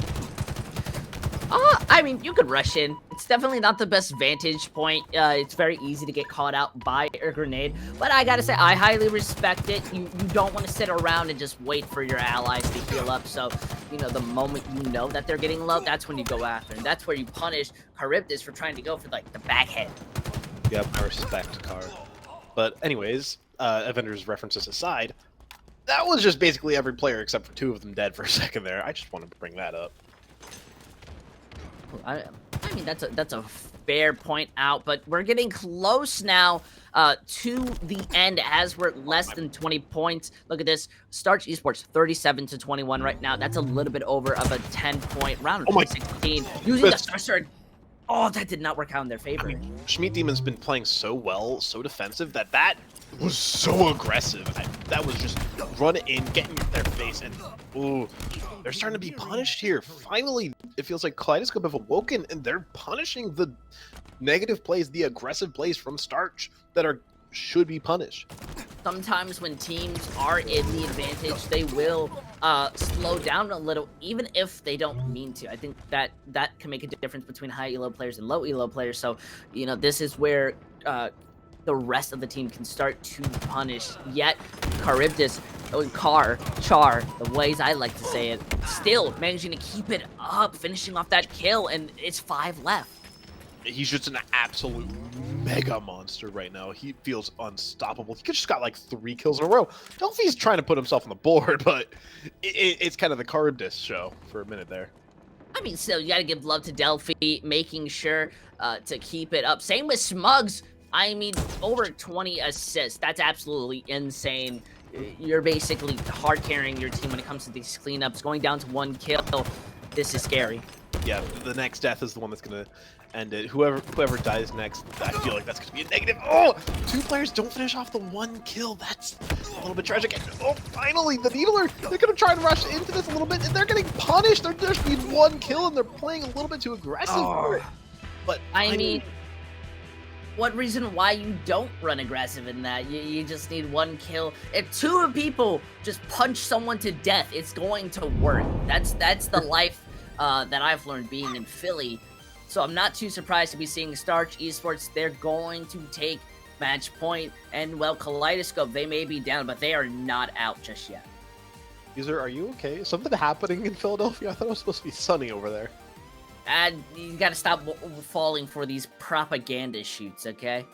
I mean, you could rush in. It's definitely not the best vantage point. It's very easy to get caught out by a grenade. But I gotta say, I highly respect it. You don't want to sit around and just wait for your allies to heal up. So, you know, the moment you know that they're getting low, that's when you go after. And that's where you punish Charybdis for trying to go for, like, the backhead. Yep, I respect Car. But anyways, Avengers references aside, that was just basically every player except for 2 of them dead for a second there. I just wanted to bring that up. I mean, that's a fair point out, but we're getting close now to the end as we're less than 20 points. Look at this. Starch Esports 37-21 right now. That's a little bit over of a 10-point round. Oh my 16 using the Starch Sword. Oh, that did not work out in their favor. I mean, Schmidt Demon's been playing so well, so defensive, that was so aggressive. That was just run in, get in their face, and ooh, they're starting to be punished here. Finally, it feels like Kaleidoscope have awoken, and they're punishing the negative plays, the aggressive plays from Starch that should be punished. Sometimes when teams are in the advantage, they will slow down a little, even if they don't mean to. I think that can make a difference between high elo players and low elo players. So, you know, this is where the rest of the team can start to punish. Yet, Charybdis, Char, the ways I like to say it, still managing to keep it up, finishing off that kill, and it's 5 left. He's just an absolute mega monster right now. He feels unstoppable. He just got like 3 kills in a row. Delphi's trying to put himself on the board, but it's kind of the Charybdis show for a minute there. I mean, still, you gotta give love to Delphi, making sure to keep it up. Same with Smugs. I mean, over 20 assists. That's absolutely insane. You're basically hard carrying your team when it comes to these cleanups. Going down to 1 kill, this is scary. Yeah, the next death is the one that's going to end it. Whoever dies next, I feel like that's going to be a negative. Oh, 2 players don't finish off the 1 kill. That's a little bit tragic. And, oh, finally, the Needler, they're going to try and rush into this a little bit, and they're getting punished. They're just need 1 kill, and they're playing a little bit too aggressive for it. But I mean, what reason why you don't run aggressive in that? You just need 1 kill. If 2 people just punch someone to death, it's going to work. That's the life that I've learned being in Philly. So I'm not too surprised to be seeing Starch Esports. They're going to take match point, and well, Kaleidoscope, they may be down, but they are not out just yet. User, are you okay? Is something happening in Philadelphia? I thought it was supposed to be sunny over there. And you gotta stop falling for these propaganda shoots, okay?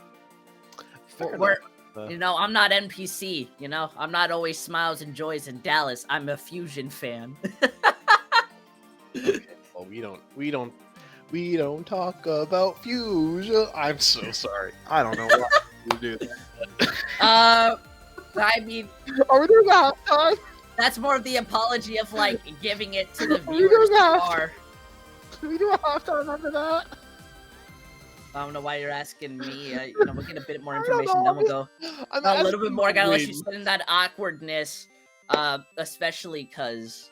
You know, I'm not NPC, you know? I'm not always smiles and joys in Dallas. I'm a Fusion fan. Okay, well, we don't talk about Fusion. I'm so sorry. I don't know why you do that. I mean, are we doing that halftime? That's more of the apology of, like, giving it to the viewers who are. Can we do a halftime after that? I don't know why you're asking me. You know, we'll get a bit more information, then we'll go a little bit more. I gotta let you sit in that awkwardness, especially because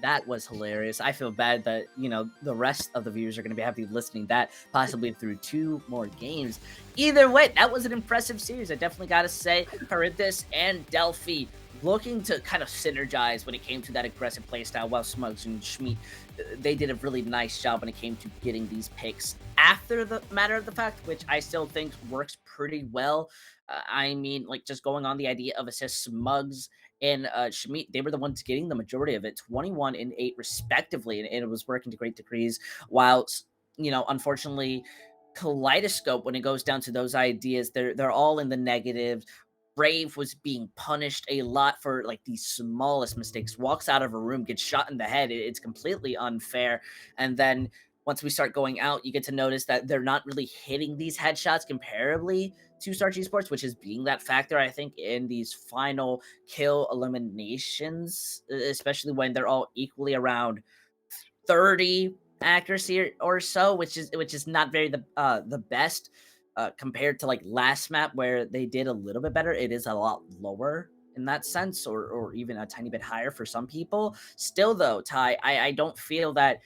that was hilarious. I feel bad that, you know, the rest of the viewers are going to be happy listening to that, possibly through 2 more games. Either way, that was an impressive series. I definitely got to say, Charybdis and Delphi looking to kind of synergize when it came to that aggressive playstyle, while Smugs and Schmidt, they did a really nice job when it came to getting these picks after the matter of the fact, which I still think works pretty well. I mean, like, just going on the idea of assists, Smugs and Schmidt, they were the ones getting the majority of it, 21 and 8 respectively, and it was working to great degrees. While, unfortunately, Kaleidoscope, when it goes down to those ideas, they're all in the negative. Brave was being punished a lot for like the smallest mistakes. Walks out of a room, gets shot in the head. It's completely unfair. And then once we start going out, you get to notice that they're not really hitting these headshots comparably to Starch Esports, which is being that factor, I think, in these final kill eliminations, especially when they're all equally around 30 accuracy or so, which is not very the best compared to like last map where they did a little bit better. It is a lot lower in that sense, or even a tiny bit higher for some people. Still though, Ty, I don't feel that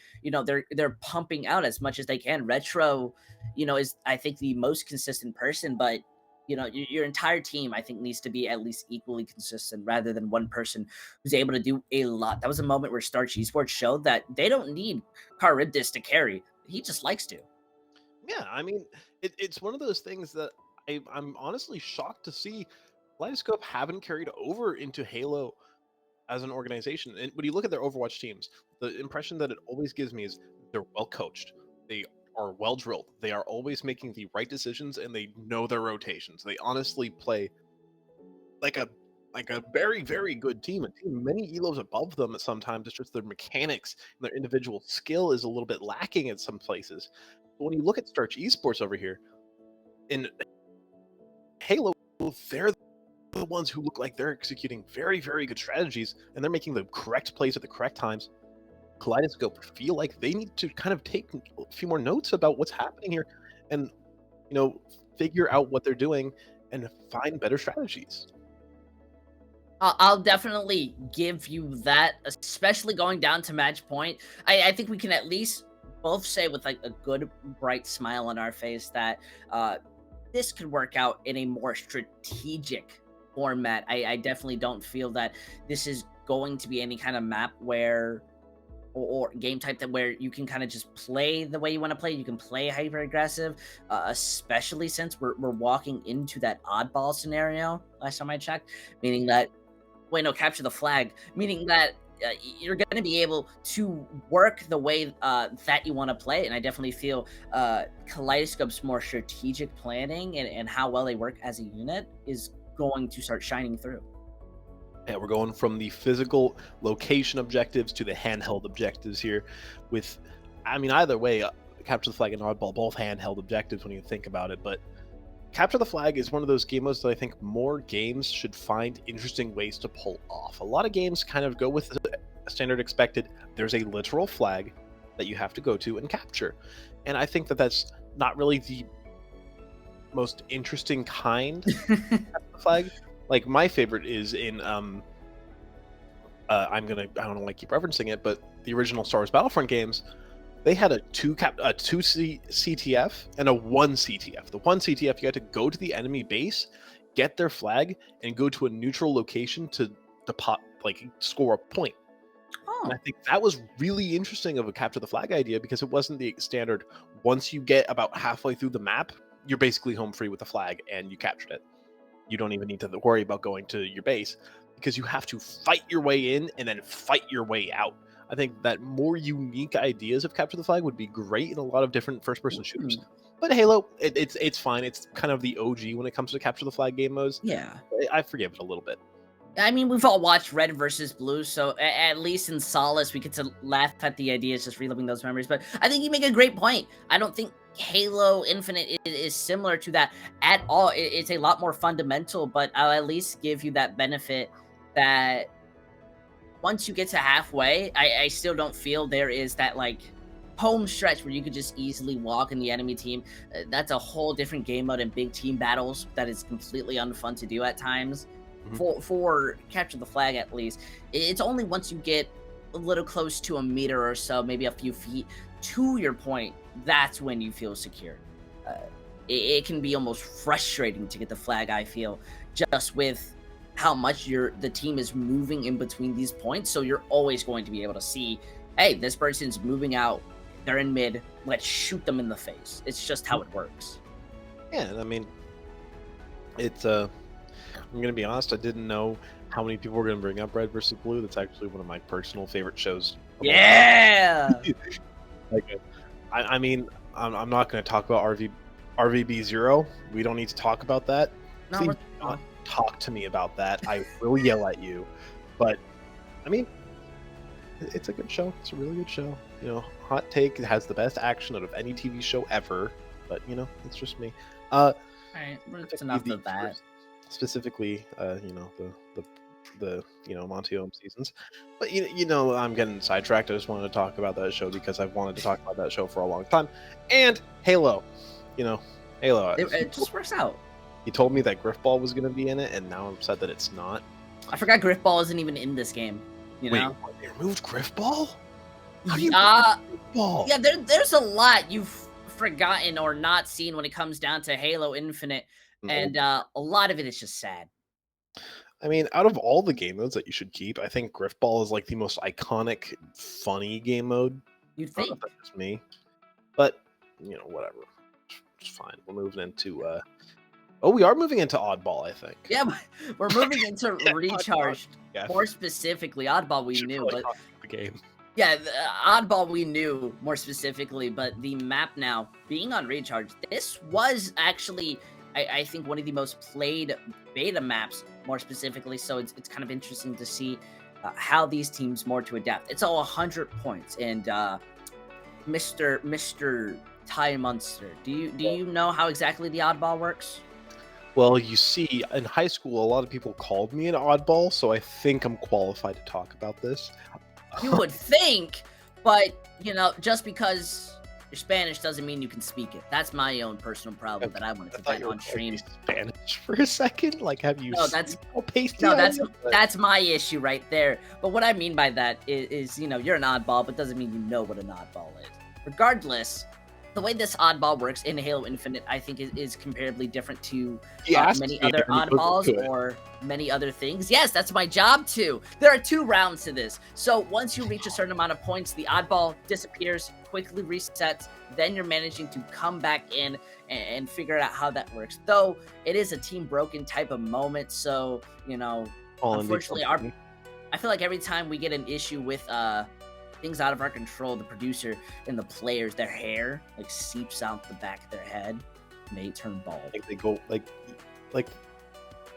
they're pumping out as much as they can. Retro, is I think the most consistent person, but your entire team I think needs to be at least equally consistent rather than one person who's able to do a lot. That was a moment where Starch Esports showed that they don't need Charybdis to carry. He just likes to. Yeah, I mean, it's one of those things that I'm honestly shocked to see Kaleidoscope haven't carried over into Halo as an organization. And when you look at their Overwatch teams, the impression that it always gives me is they're well coached. They are well drilled. They are always making the right decisions, and they know their rotations. They honestly play like a very, very good team. A team many elos above them at sometimes. It's just their mechanics and their individual skill is a little bit lacking at some places. But when you look at Starch Esports over here in Halo, they're the ones who look like they're executing very, very good strategies, and they're making the correct plays at the correct times. Kaleidoscope feel like they need to kind of take a few more notes about what's happening here, and figure out what they're doing and find better strategies. I'll definitely give you that, especially going down to match point. I think we can at least both say with like a good bright smile on our face that this could work out in a more strategic format. I definitely don't feel that this is going to be any kind of map where or game type that where you can kind of just play the way you want to play. You can play hyper aggressive, especially since we're walking into that oddball scenario last time I checked, meaning that capture the flag, meaning that you're going to be able to work the way that you want to play. And I definitely feel Kaleidoscope's more strategic planning and how well they work as a unit is going to start shining through. Yeah, we're going from the physical location objectives to the handheld objectives here. Either way, capture the flag and oddball, both handheld objectives when you think about it. But capture the flag is one of those game modes that I think more games should find interesting ways to pull off. A lot of games kind of go with the standard expected. There's a literal flag that you have to go to and capture. And I think that that's not really the most interesting kind of flag. Like my favorite is in I don't know why I keep referencing it, but the original Star Wars Battlefront games, they had a two CTF and a 1 CTF. The 1 CTF, you had to go to the enemy base, get their flag, and go to a neutral location to score a point. Oh. And I think that was really interesting of a capture the flag idea, because it wasn't the standard once you get about halfway through the map, you're basically home free with the flag and you captured it. You don't even need to worry about going to your base, because you have to fight your way in and then fight your way out. I think that more unique ideas of capture the flag would be great in a lot of different first-person shooters. But Halo, it's fine. It's kind of the OG when it comes to capture the flag game modes. Yeah, I forgive it a little bit. I mean, we've all watched Red versus Blue, so at least in solace, we get to laugh at the ideas, just reliving those memories. But I think you make a great point. I don't think Halo Infinite is similar to that at all. It's a lot more fundamental, but I'll at least give you that benefit that once you get to halfway, I still don't feel there is that like home stretch where you could just easily walk in the enemy team. That's a whole different game mode in big team battles that is completely unfun to do at times. For capture the flag, at least, it's only once you get a little close to a meter or so, maybe a few feet to your point, that's when you feel secure. It can be almost frustrating to get the flag, I feel, just with how much the team is moving in between these points. So you're always going to be able to see, hey, this person's moving out, they're in mid, let's shoot them in the face. It's just how it works. Yeah, I mean, it's I'm gonna be honest, I didn't know how many people were gonna bring up Red versus Blue. That's actually one of my personal favorite shows. Yeah. Like, I mean, I'm not gonna talk about RVB 0. We don't need to talk about that. No, Please do not talk to me about that. I will yell at you. But I mean, it's a good show. It's a really good show. You know, hot take, it has the best action out of any TV show ever. But you know, it's just me. All right, it's enough of that. Specifically, you know, the you know, Monty Ohm seasons. But you know, I'm getting sidetracked. I just wanted to talk about that show because I've wanted to talk about that show for a long time. And Halo, you know, Halo. It just works out. He told me that Griffball was going to be in it, and now I'm upset that it's not. I forgot Griffball isn't even in this game. You know? Wait, they removed Griffball? How do you Griffball? Yeah, there's a lot you've forgotten or not seen when it comes down to Halo Infinite, and a lot of it is just sad. I mean, out of all the game modes that you should keep, I think Griffball is like the most iconic, funny game mode. You I don't know think? if that's just me, but you know, whatever. It's fine. We're moving into. Oh, we are moving into Oddball, I think. Yeah, we're moving into Recharged. Yeah. More specifically, Oddball we Should knew, probably but talk about the game. yeah, Oddball we knew more specifically, but the map now being on Recharge, this was actually, I think, one of the most played beta maps, more specifically. So it's kind of interesting to see how these teams more to adapt. It's all 100 points, and Mr. Ty Munster, do you know how exactly the Oddball works? Well, you see, in high school, a lot of people called me an oddball, so I think I'm qualified to talk about this. You would think, but you know, just because you're Spanish doesn't mean you can speak it. That's my own personal problem that I want to vent on stream. Spanish for a second, like have you? No, that's my issue right there. But what I mean by that is, you know, you're an oddball, but doesn't mean you know what an oddball is. Regardless, the way this oddball works in Halo Infinite, I think is comparably different to many other oddballs or many other things. Yes, that's my job too. There are 2 rounds to this. So once you reach a certain amount of points, the oddball disappears, quickly resets, then you're managing to come back in and figure out how that works. Though it is a team broken type of moment, so, you know, unfortunately, I feel like every time we get an issue with things out of our control, the producer and the players, their hair like seeps out the back of their head and they turn bald. Like they go like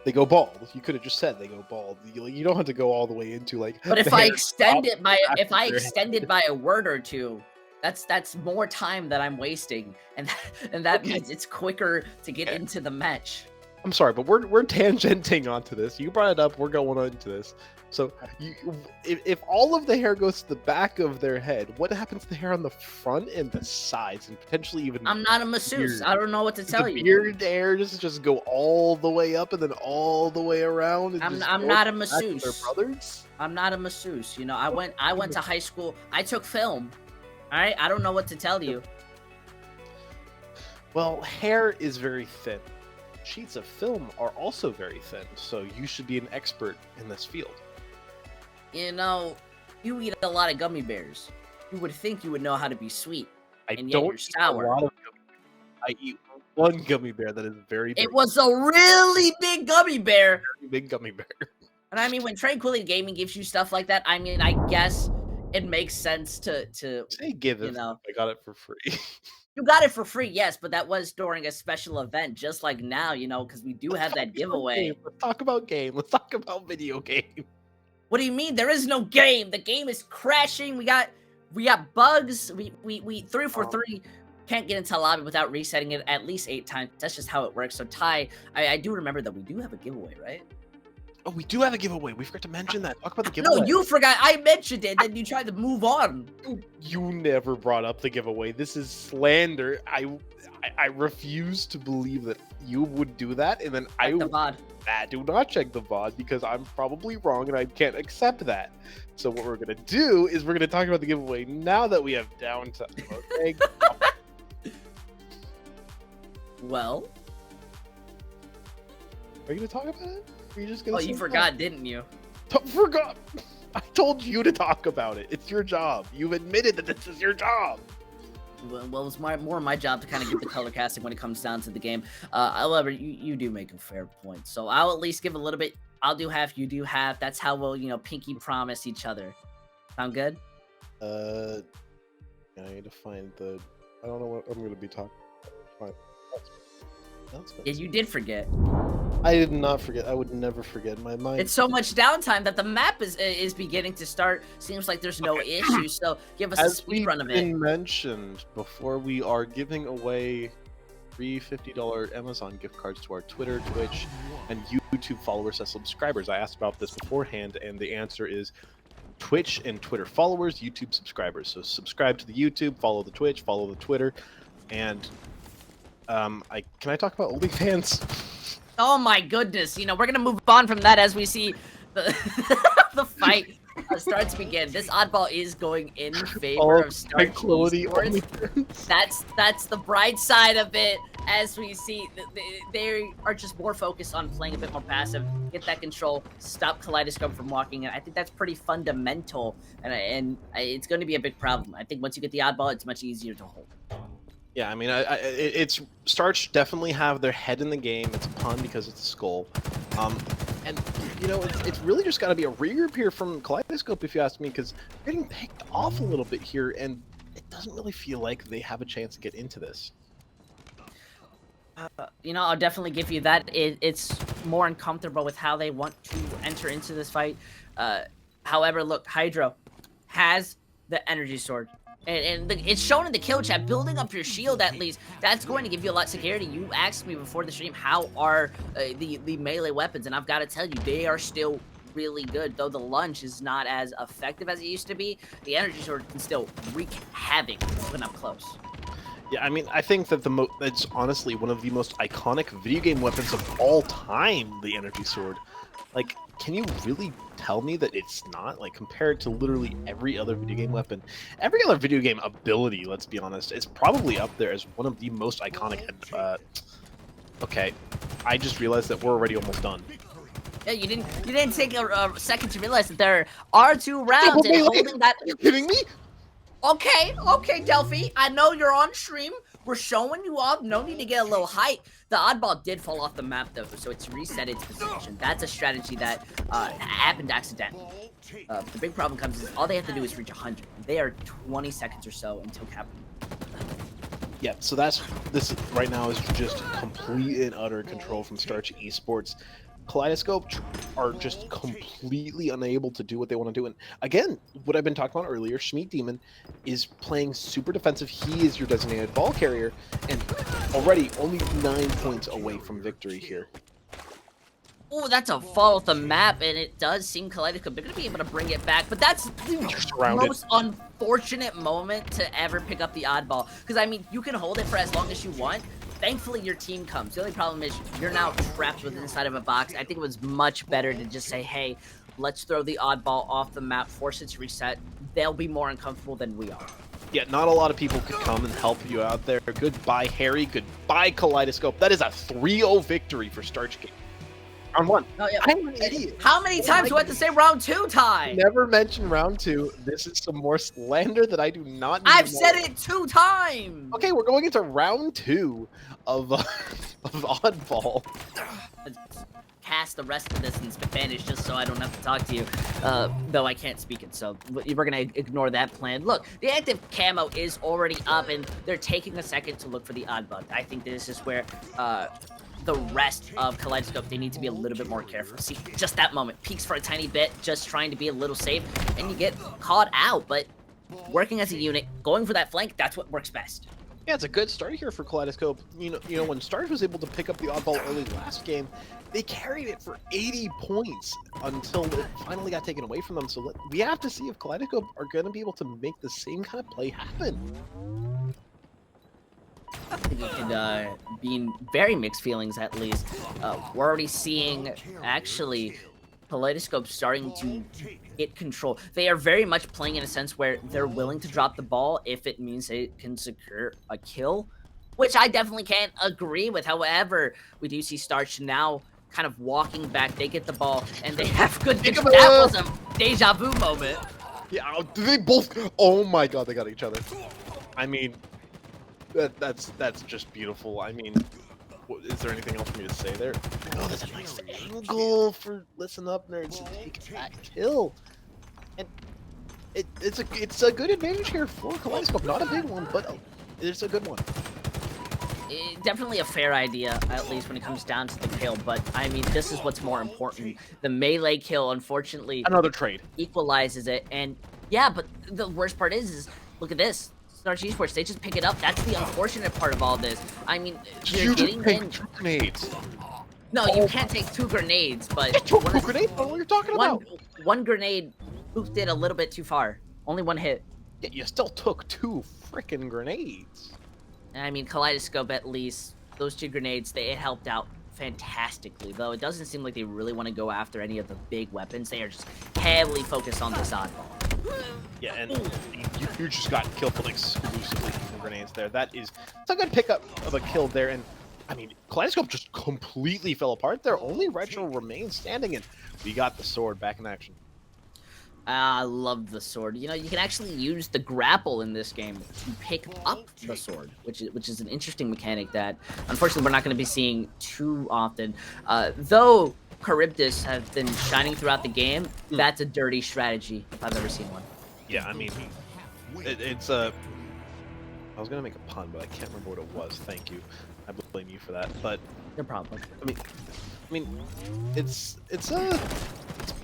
they go bald. You could have just said they go bald. You don't have to go all the way into like. But if I extend it by a word or two, that's more time that I'm wasting, and that means it's quicker to get into the match. I'm sorry, but we're tangenting onto this. You brought it up. We're going on into this. So, if all of the hair goes to the back of their head, what happens to the hair on the front and the sides, and potentially even? I'm not a masseuse. I don't know what to tell you. The beard hair just go all the way up and then all the way around. And I'm not a masseuse. Their brothers. I'm not a masseuse. You know, I went to high school. I took film. All right, I don't know what to tell you. Well, hair is very thin. Sheets of film are also very thin, so you should be an expert in this field. You know, you eat a lot of gummy bears. You would think you would know how to be sweet. I and don't yet you're sour. eat a lot of gummy bears. I eat one gummy bear that is very big. It was a really big gummy bear. Very big gummy bear. And I mean, when Tranquility Gaming gives you stuff like that, I mean, I guess it makes sense to say give it. You know, I got it for free. You got it for free, yes, but that was during a special event, just like now, you know, because we do have that giveaway. Let's talk about game. Let's talk about video game. What do you mean? There is no game. The game is crashing. We got bugs. We 3 for 3 can't get into lobby without resetting it at least 8 times. That's just how it works. So Ty, I do remember that we do have a giveaway, right? Oh, we do have a giveaway. We forgot to mention that. Talk about the giveaway. No, you forgot. I mentioned it, then you tried to move on. You never brought up the giveaway. This is slander. I refuse to believe that you would do that, and then Check the VOD. Do not check the VOD because I'm probably wrong and I can't accept that. So what we're gonna do is we're gonna talk about the giveaway now that we have downtime. Okay. Well, are you gonna talk about it? Are you just gonna Oh, say you no? forgot, didn't you? Forgot. I told you to talk about it. It's your job. You've admitted that this is your job. Well, it's more my job to kind of get the color casting when it comes down to the game. However, you do make a fair point. So I'll at least give a little bit. I'll do half, you do half. That's how we'll, pinky promise each other. Sound good? I need to find the. I don't know what I'm going to be talking about. Yeah, you did forget. I did not forget. I would never forget. My mind. It's so much downtime that the map is beginning to start. Seems like there's no issue. So give us a As speed we've run of been it. mentioned before, we are giving away free $50 Amazon gift cards to our Twitter, Twitch, and YouTube followers as subscribers. I asked about this beforehand, and the answer is Twitch and Twitter followers, YouTube subscribers. So subscribe to the YouTube, follow the Twitch, follow the Twitter, and can I talk about OnlyFans? Oh my goodness! We're gonna move on from that as we see the the fight start to begin. This oddball is going in favor of Starch Tranquility Esports. That's the bright side of it. As we see, they are just more focused on playing a bit more passive, get that control, stop Kaleidoscope from walking in. I think that's pretty fundamental, and it's going to be a big problem. I think once you get the oddball, it's much easier to hold. Yeah, I mean, it's Starch definitely have their head in the game. It's a pun because it's a skull, and it's really just got to be a regroup here from Kaleidoscope, if you ask me, because they're getting picked off a little bit here, and it doesn't really feel like they have a chance to get into this. I'll definitely give you that. It's more uncomfortable with how they want to enter into this fight. However, look, Hydro has the energy sword. And it's shown in the kill chat, building up your shield at least, that's going to give you a lot of security. You asked me before the stream, how are the melee weapons? And I've got to tell you, they are still really good. Though the lunge is not as effective as it used to be, the energy sword can still wreak havoc when up close. Yeah, I mean, I think that it's honestly one of the most iconic video game weapons of all time, the energy sword. Like, can you really tell me that it's not? Like, compared to literally every other video game weapon, every other video game ability, let's be honest, is probably up there as one of the most iconic. Okay, I just realized that we're already almost done. Yeah, you didn't take a second to realize that there are 2 rounds and holding that. Are you kidding me? Okay, Delphi. I know you're on stream. We're showing you off. No need to get a little hype. The oddball did fall off the map, though, so it's reset its position. That's a strategy that happened accidentally. The big problem comes is all they have to do is reach 100. They are 20 seconds or so until capping. Yeah, so this right now is just complete and utter control from Starch Esports. Kaleidoscope are just completely unable to do what they want to do. And again, what I've been talking about earlier, Schmeat Demon is playing super defensive. He is your designated ball carrier, and already only 9 points away from victory here. Oh, that's a fall off the map, and it does seem Kaleidoscope. They're going to be able to bring it back, but that's the most unfortunate moment to ever pick up the oddball. Because, I mean, you can hold it for as long as you want. Thankfully, your team comes. The only problem is you're now trapped within inside of a box. I think it was much better to just say, hey, let's throw the oddball off the map, force it to reset. They'll be more uncomfortable than we are. Yeah, not a lot of people could come and help you out there. Goodbye, Harry. Goodbye, Kaleidoscope. That is a 3-0 victory for Starch Game. Round 1. Oh, yeah. I'm an idiot. How many times do I have to say round 2 time? Never mention round 2. This is some more slander that I do not need. I've said it 2 times. Okay, we're going into round 2 of oddball. Cast the rest of this in Spanish just so I don't have to talk to you, though I can't speak it, so we're gonna ignore that plan. Look, the active camo is already up, and they're taking a second to look for the oddball. I think this is where the rest of Kaleidoscope, they need to be a little bit more careful. See, just that moment, peeks for a tiny bit, just trying to be a little safe, and you get caught out, but working as a unit, going for that flank, that's what works best. Yeah, it's a good start here for Kaleidoscope. You know, when Starch was able to pick up the oddball early last game, they carried it for 80 points until it finally got taken away from them. So we have to see if Kaleidoscope are going to be able to make the same kind of play happen. I think it could be in very mixed feelings, at least. We're already seeing, actually, Kaleidoscope starting to get control. They are very much playing in a sense where they're willing to drop the ball if it means they can secure a kill, which I definitely can't agree with. However, we do see Starch now kind of walking back. They get the ball, and they have good. Peekaboo! That was a deja vu moment. Yeah, they both. Oh my god, they got each other. I mean, that's just beautiful. I mean, is there anything else for me to say there? Oh, that's a nice angle for listen up nerds to take that kill, and it's a good advantage here for Kaleidoscope. Not a big one, but it's a good one. Definitely a fair idea, at least when it comes down to the kill. But I mean, this is what's more important. The melee kill, unfortunately, Another trade equalizes it. And yeah, but the worst part is look at this. Starch Esports, they just pick it up. That's the unfortunate part of all this. I mean, you they're getting just in. two grenades. No, you can't take 2 grenades, but Two grenades? What are you talking about? one grenade booped it a little bit too far. Only 1 hit. Yeah, you still took 2 freaking grenades. I mean, Kaleidoscope, at least, those 2 grenades, it helped out fantastically. Though it doesn't seem like they really want to go after any of the big weapons. They are just heavily focused on this oddball. Yeah, and you just got killed exclusively from grenades there. It's a good pickup of a kill there, and I mean, Kaleidoscope just completely fell apart there. Only Retro remains standing, and we got the sword back in action. I love the sword. You know, you can actually use the grapple in this game to pick up the sword, which is an interesting mechanic that, unfortunately, we're not going to be seeing too often. Though Charybdis have been shining throughout the game, that's a dirty strategy if I've ever seen one. Yeah, I mean, it's a. I was gonna make a pun, but I can't remember what it was. Thank you. I blame you for that. But No problem. I mean, it's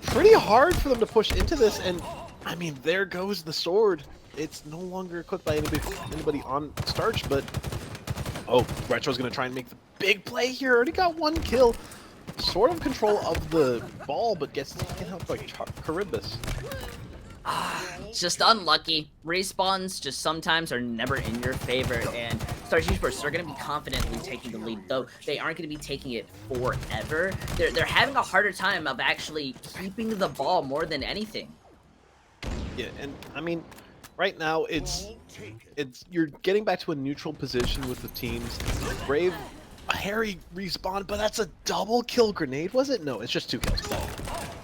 pretty hard for them to push into this, and I mean, there goes the sword. It's no longer equipped by anybody on Starch, but oh, Retro's gonna try and make the big play here. Already got 1 kill, sort of control of the ball, but gets taken out by Charybdis. Just unlucky. Respawns just sometimes are never in your favor, and Starch Esports are going to be confidently taking the lead, though they aren't going to be taking it forever. They're having a harder time of actually keeping the ball more than anything. Yeah, and I mean, right now it's you're getting back to a neutral position with the teams. Brave, a Harry respawn, but that's a double kill grenade, was it? No, it's just 2 kills.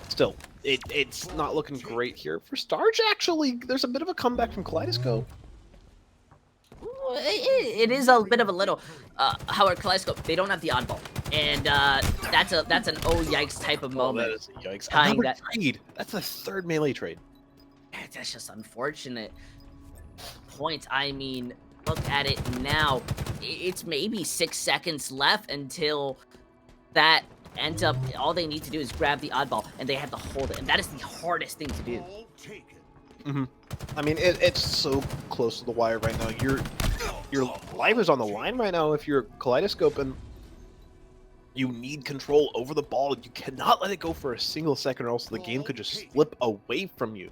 Still, it's not looking great here for Starch. Actually, there's a bit of a comeback from Kaleidoscope. It is a bit of a little. However, Kaleidoscope, they don't have the oddball, and that's an oh yikes type of moment. That is a yikes. Tying Another that trade. That's the 3rd melee trade. That's just unfortunate. Point. I mean, look at it now. It's maybe 6 seconds left until that ends up. All they need to do is grab the oddball, and they have to hold it, and that is the hardest thing to do. I mean, it's so close to the wire right now. Your life is on the line right now if you're Kaleidoscope, and you need control over the ball. You cannot let it go for a single second, or else the game could just slip away from you.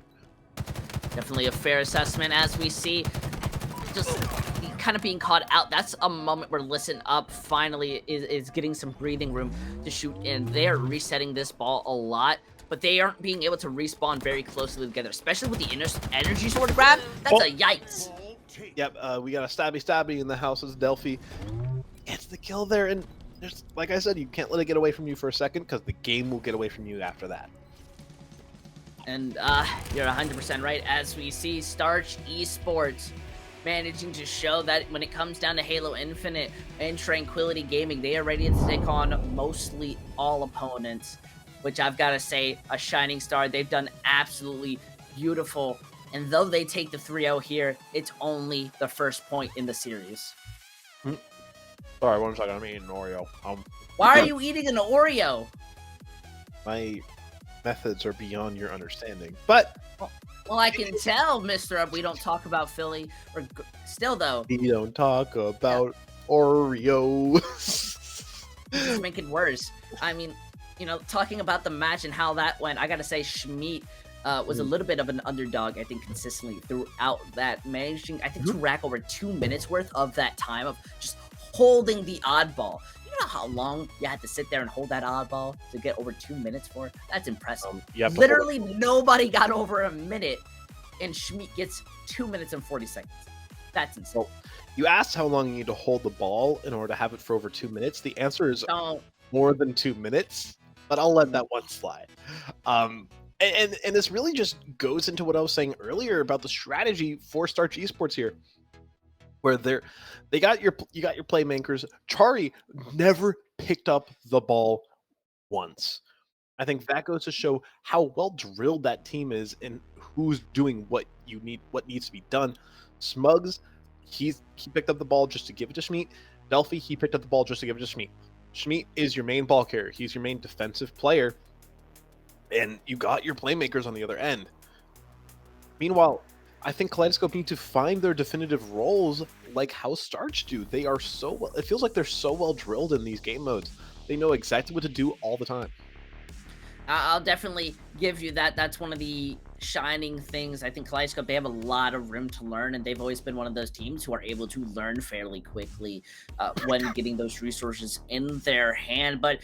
Definitely a fair assessment, as we see just kind of being caught out. That's a moment where Listen Up finally is getting some breathing room to shoot in. They are resetting this ball a lot, but they aren't being able to respawn very closely together, especially with the energy sword grab. That's a yikes. Yep, we got a stabby in the house as Delphi gets the kill there, and there's, like I said, you can't let it get away from you for a second, because the game will get away from you after that. And you're 100% right, as we see Starch Esports managing to show that when it comes down to Halo Infinite and Tranquility Gaming, they are ready to take on mostly all opponents, which I've got to say, a shining star. They've done absolutely beautiful, and though they take the 3-0 here, it's only the first point in the series. Sorry, one second, I'm eating an Oreo. Why are you eating an Oreo? My methods are beyond your understanding, but well, I can tell, Mr. We don't talk about Philly. Still, though, we don't talk about Oreos. Just make it worse. I mean, you know, talking about the match and how that went, I gotta say, Schmidt was a little bit of an underdog, I think, consistently throughout that, managing, I think, to rack over 2 minutes worth of that time of just holding the oddball. You know how long you had to sit there and hold that oddball to get over 2 minutes for? That's impressive. Literally nobody got over a minute, and Schmidt gets 2 minutes and 40 seconds. That's insane. Well, you asked how long you need to hold the ball in order to have it for over 2 minutes. The answer is more than 2 minutes, but I'll let that one slide. And this really just goes into what I was saying earlier about the strategy for Starch Esports here, where you got your playmakers. Chari never picked up the ball once. I think that goes to show how well drilled that team is and who's doing what needs to be done. Smugs, he picked up the ball just to give it to Schmeat. Delphi, he picked up the ball just to give it to Schmeat. Schmeat is your main ball carrier. He's your main defensive player, and you got your playmakers on the other end. Meanwhile, I think Kaleidoscope need to find their definitive roles like how Starch do. They are so well. It feels like they're so well drilled in these game modes. They know exactly what to do all the time. I'll definitely give you that. That's one of the shining things. I think Kaleidoscope, they have a lot of room to learn, and they've always been one of those teams who are able to learn fairly quickly when getting those resources in their hand. But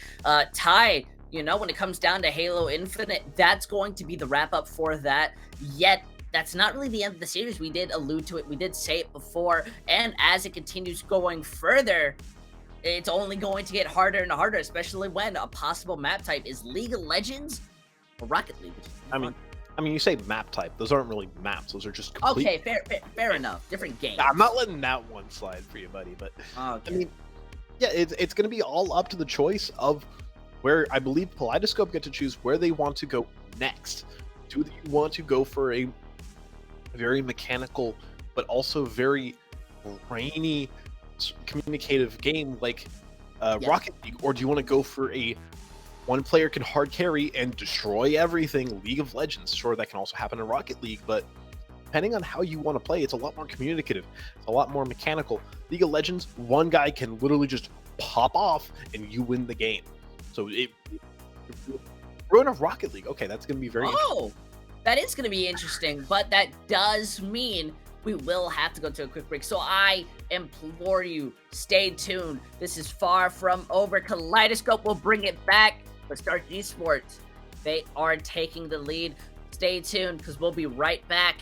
Ty, you know, when it comes down to Halo Infinite, that's going to be the wrap up for that. Yet, that's not really the end of the series. We did allude to it. We did say it before. And as it continues going further, it's only going to get harder and harder, especially when a possible map type is League of Legends or Rocket League. I mean, you say map type. Those aren't really maps. Those are just complete... Okay, fair enough. Different games. I'm not letting that one slide for you, buddy. But okay. I mean, yeah, it's going to be all up to the choice of where I believe Kaleidoscope get to choose where they want to go next. Do you want to go for a very mechanical, but also very brainy, communicative game like Rocket League, or do you want to go for a one player can hard carry and destroy everything League of Legends? Sure, that can also happen in Rocket League, but depending on how you want to play, it's a lot more communicative, it's a lot more mechanical. League of Legends, one guy can literally just pop off and you win the game. So we're in a Rocket League. Okay, that's going to be very interesting. That is going to be interesting, but that does mean we will have to go to a quick break. So I implore you, stay tuned. This is far from over. Kaleidoscope will bring it back. But Starch Esports, they are taking the lead. Stay tuned because we'll be right back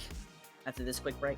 after this quick break.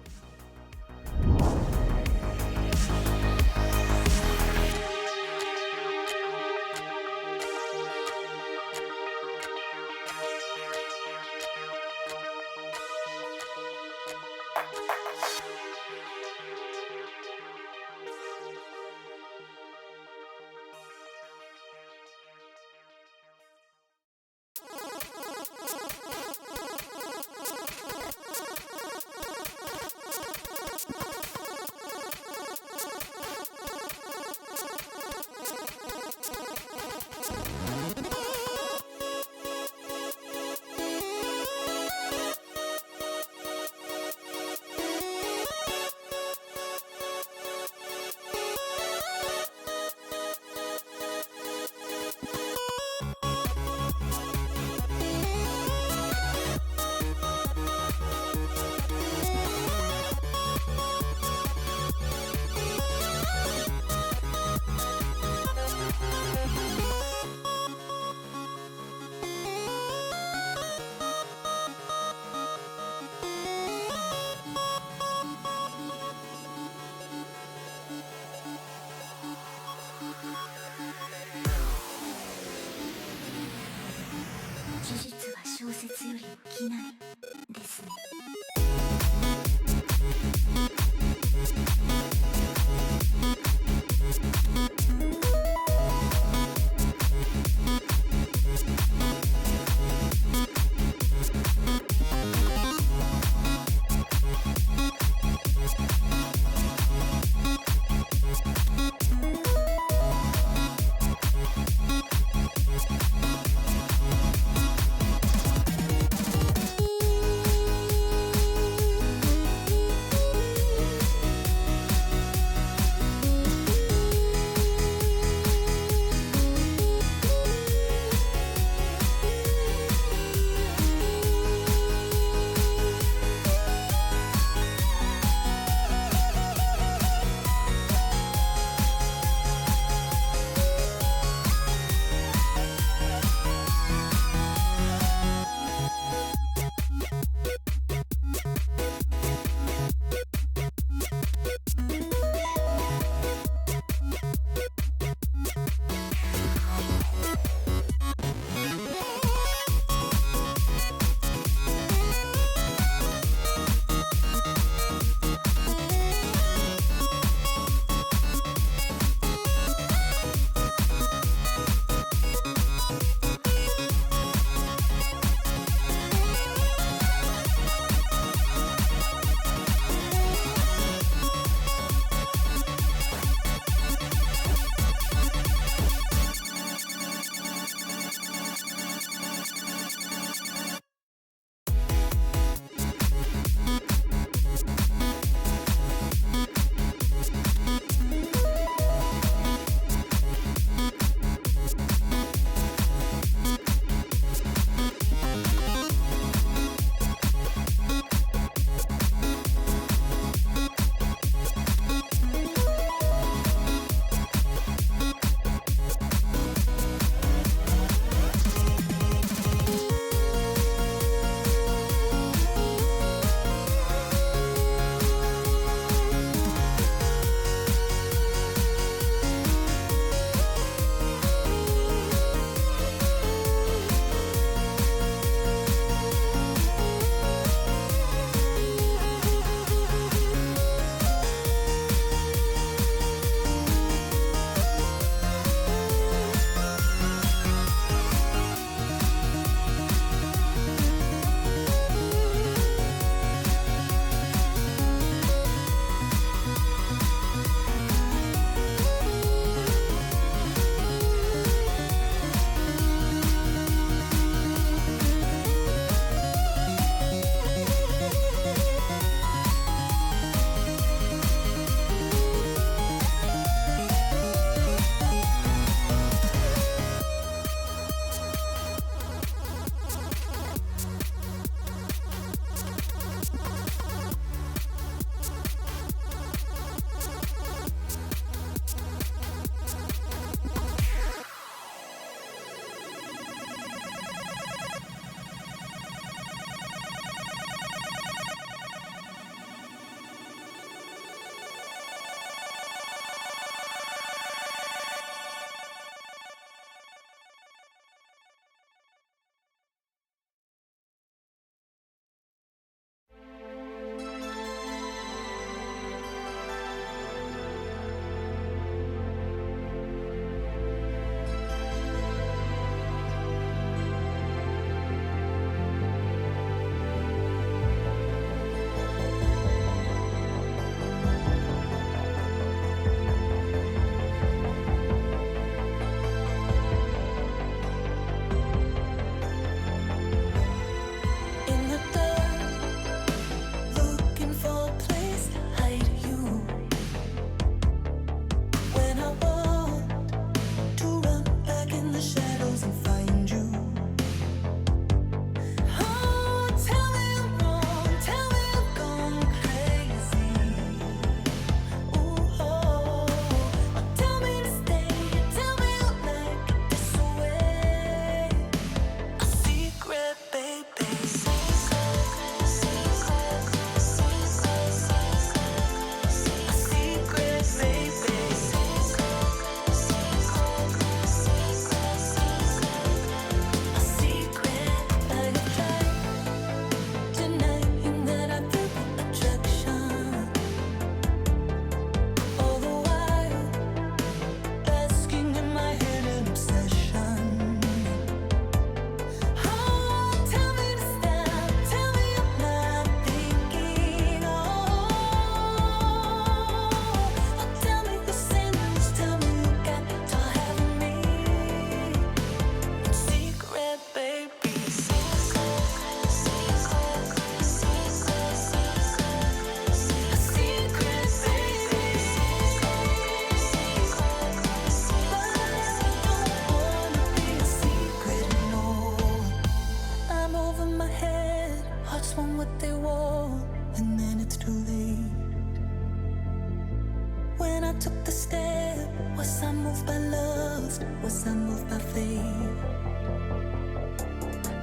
I took the step? Was I moved by lust? Was I moved by faith?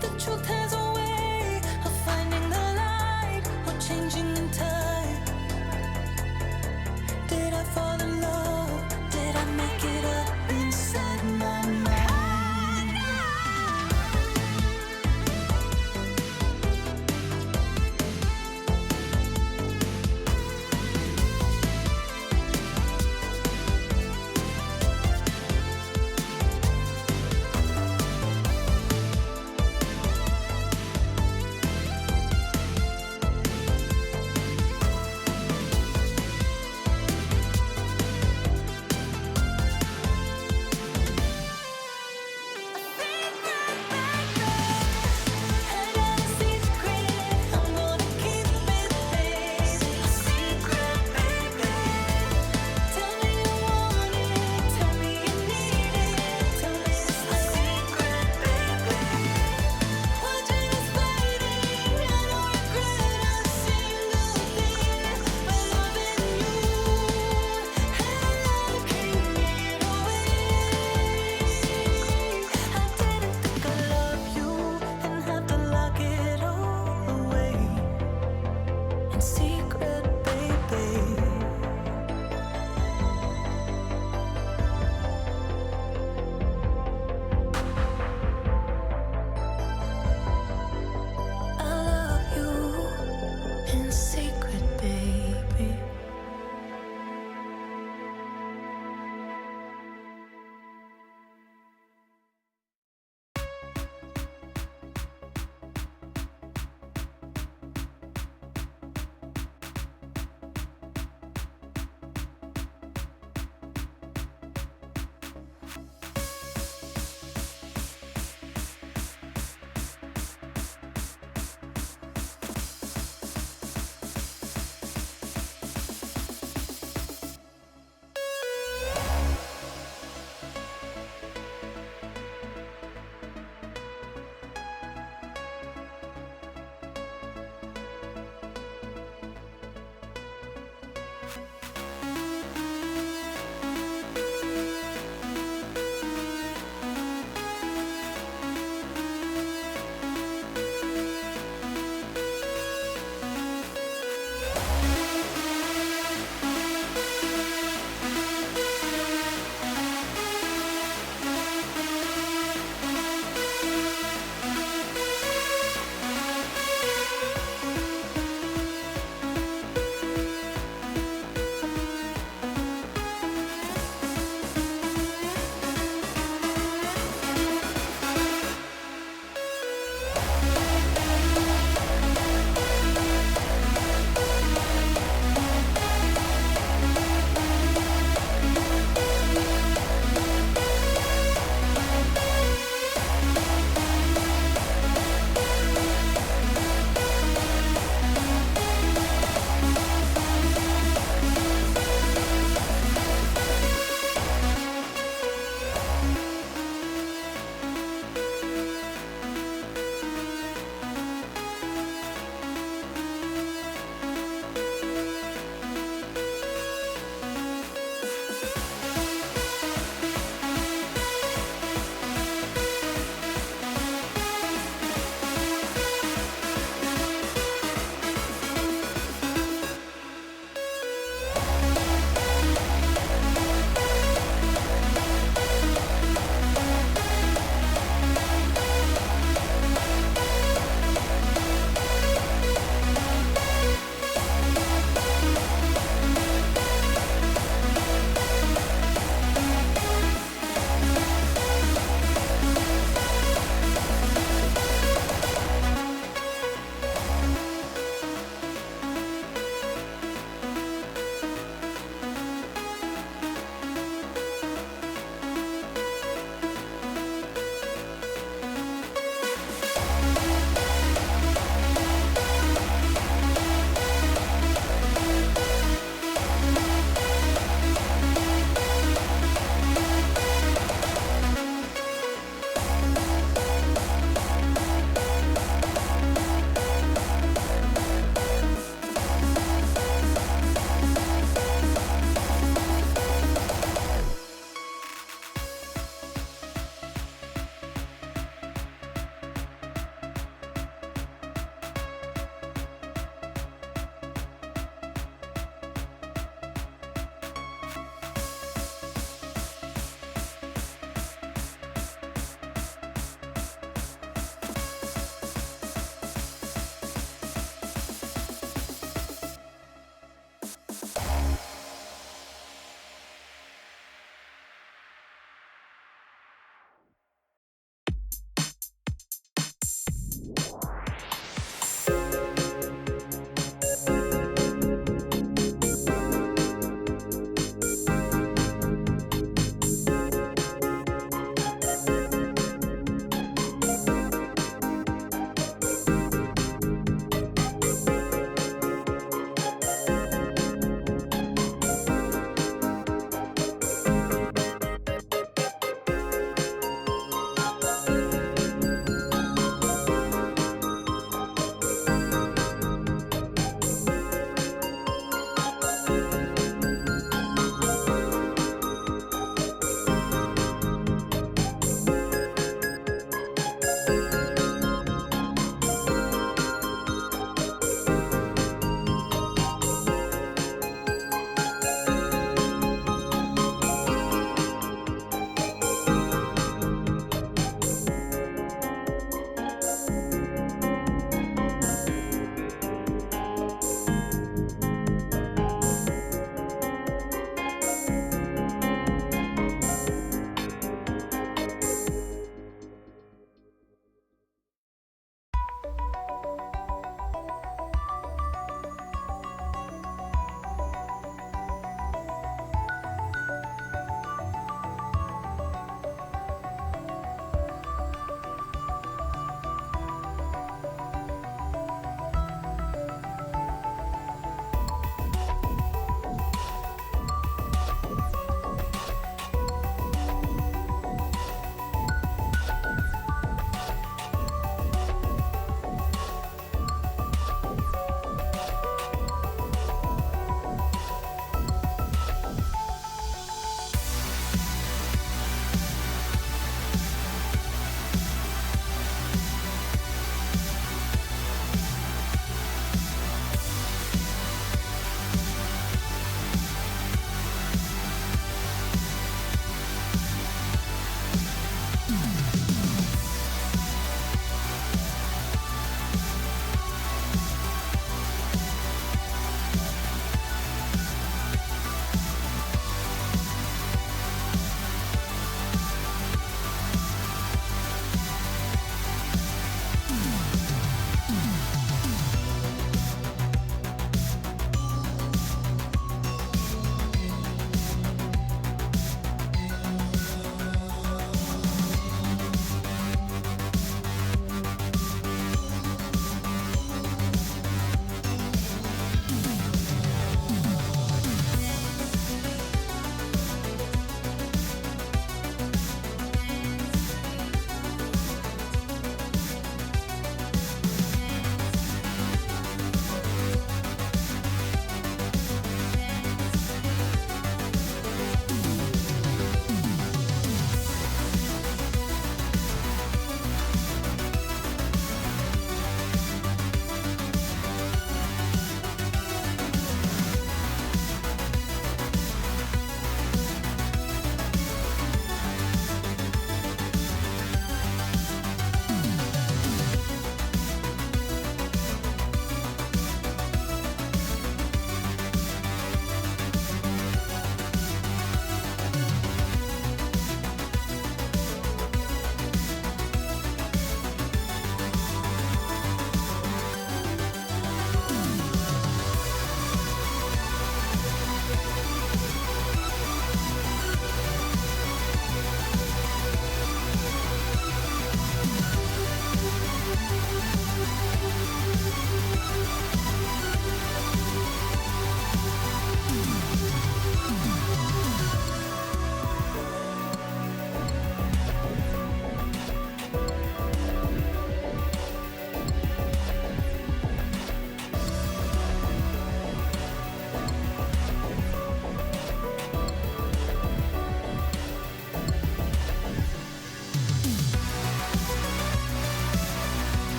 The truth has a way of finding the light or changing in time. Did I fall in love? Did I make it up inside my mind?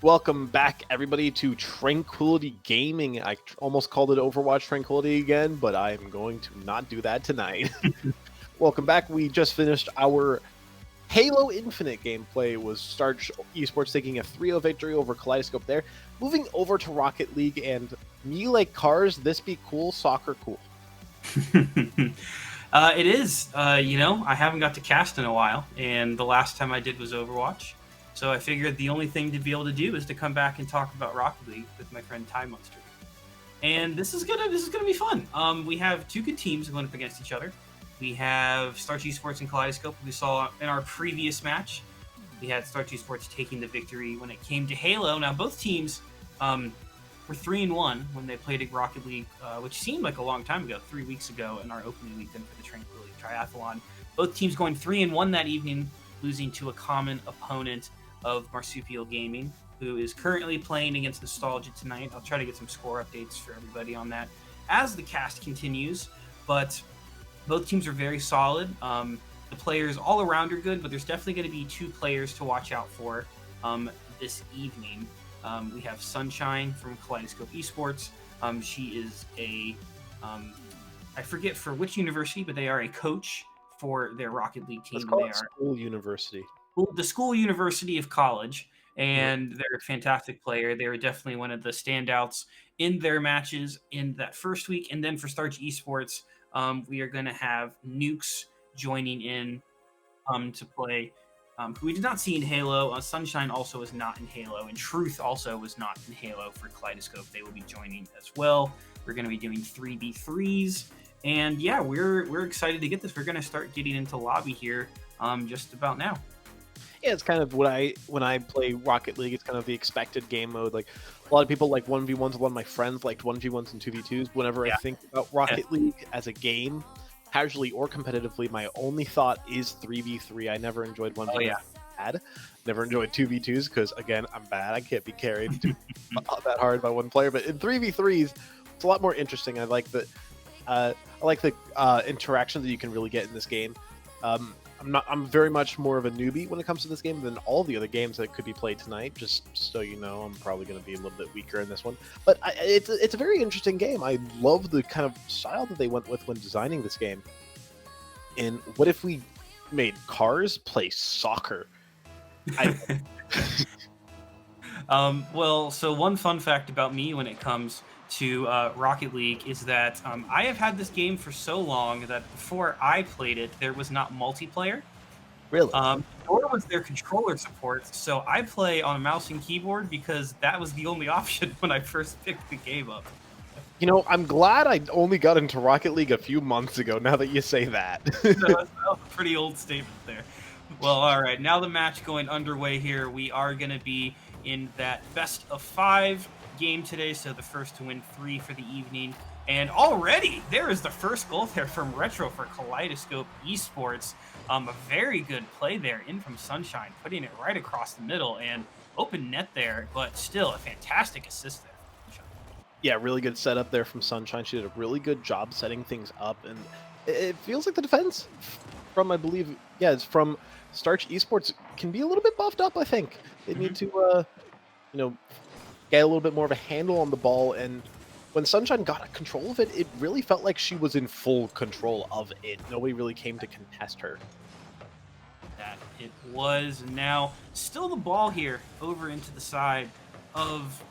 Welcome back, everybody, to Tranquility Gaming. I almost called it Overwatch Tranquility again, but I am going to not do that tonight. Welcome back. We just finished our Halo Infinite gameplay. It was Starch Esports taking a 3-0 victory over Kaleidoscope there. Moving over to Rocket League, and me like cars, this be cool, soccer cool. It is. I haven't got to cast in a while, and the last time I did was Overwatch. So I figured the only thing to be able to do is to come back and talk about Rocket League with my friend Ty Monster. And this is gonna be fun. We have two good teams going up against each other. We have Starch Esports and Kaleidoscope. We saw in our previous match, we had Starch Esports taking the victory when it came to Halo. Now both teams were 3-1 when they played at Rocket League, which seemed like a long time ago, 3 weeks ago in our opening weekend for the Tranquility Triathlon. Both teams going 3-1 that evening, losing to a common opponent of Marsupial Gaming, who is currently playing against Nostalgia tonight. I'll try to get some score updates for everybody on that as the cast continues, but both teams are very solid. The players all around are good, but there's definitely going to be two players to watch out for this evening. We have Sunshine from Kaleidoscope Esports. She is I forget for which university, but they are a coach for their Rocket League team. Let's call They it are school university. the school university of college, and they're a fantastic player. They were definitely one of the standouts in their matches in that first week. And then for Starch Esports, we are going to have Nukes joining in to play, who we did not see in Halo. Sunshine also was not in Halo, and Truth also was not in Halo for Kaleidoscope. They will be joining as well. We're going to be doing 3v3s, and yeah, we're excited to get this. We're going to start getting into lobby here just about now. Yeah, it's kind of when I play Rocket League, it's kind of the expected game mode. Like a lot of people like 1v1s. A lot of my friends liked 1v1s and 2v2s. Whenever I think about Rocket League as a game, casually or competitively, my only thought is 3v3. I never enjoyed 1v1. Oh, yeah. Bad. Never enjoyed 2v2s because again, I'm bad. I can't be carried that hard by one player. But in 3v3s, it's a lot more interesting. I like the interactions that you can really get in this game. I'm very much more of a newbie when it comes to this game than all the other games that could be played tonight. Just so you know, I'm probably going to be a little bit weaker in this one. But it's a very interesting game. I love the kind of style that they went with when designing this game. And what if we made cars play soccer? Well, so one fun fact about me when it comes to Rocket League is that I have had this game for so long that before I played it, there was not multiplayer. Really? Nor was there controller support. So I play on a mouse and keyboard because that was the only option when I first picked the game up. You know, I'm glad I only got into Rocket League a few months ago, now that you say that. That was a pretty old statement there. Well, all right. Now the match going underway here. We are going to be in that best of 5 game today, so the first to win 3 for the evening. And already there is the first goal there from Retro for Kaleidoscope Esports. A very good play there in from Sunshine, putting it right across the middle and open net there, but still a fantastic assist there. Yeah, really good setup there from Sunshine. She did a really good job setting things up, and it feels like the defense from, I believe, it's from Starch Esports can be a little bit buffed up, I think. They need to, get a little bit more of a handle on the ball, and when Sunshine got control of it, it really felt like she was in full control of it. Nobody really came to contest her. That it was. Now, still the ball here over into the side of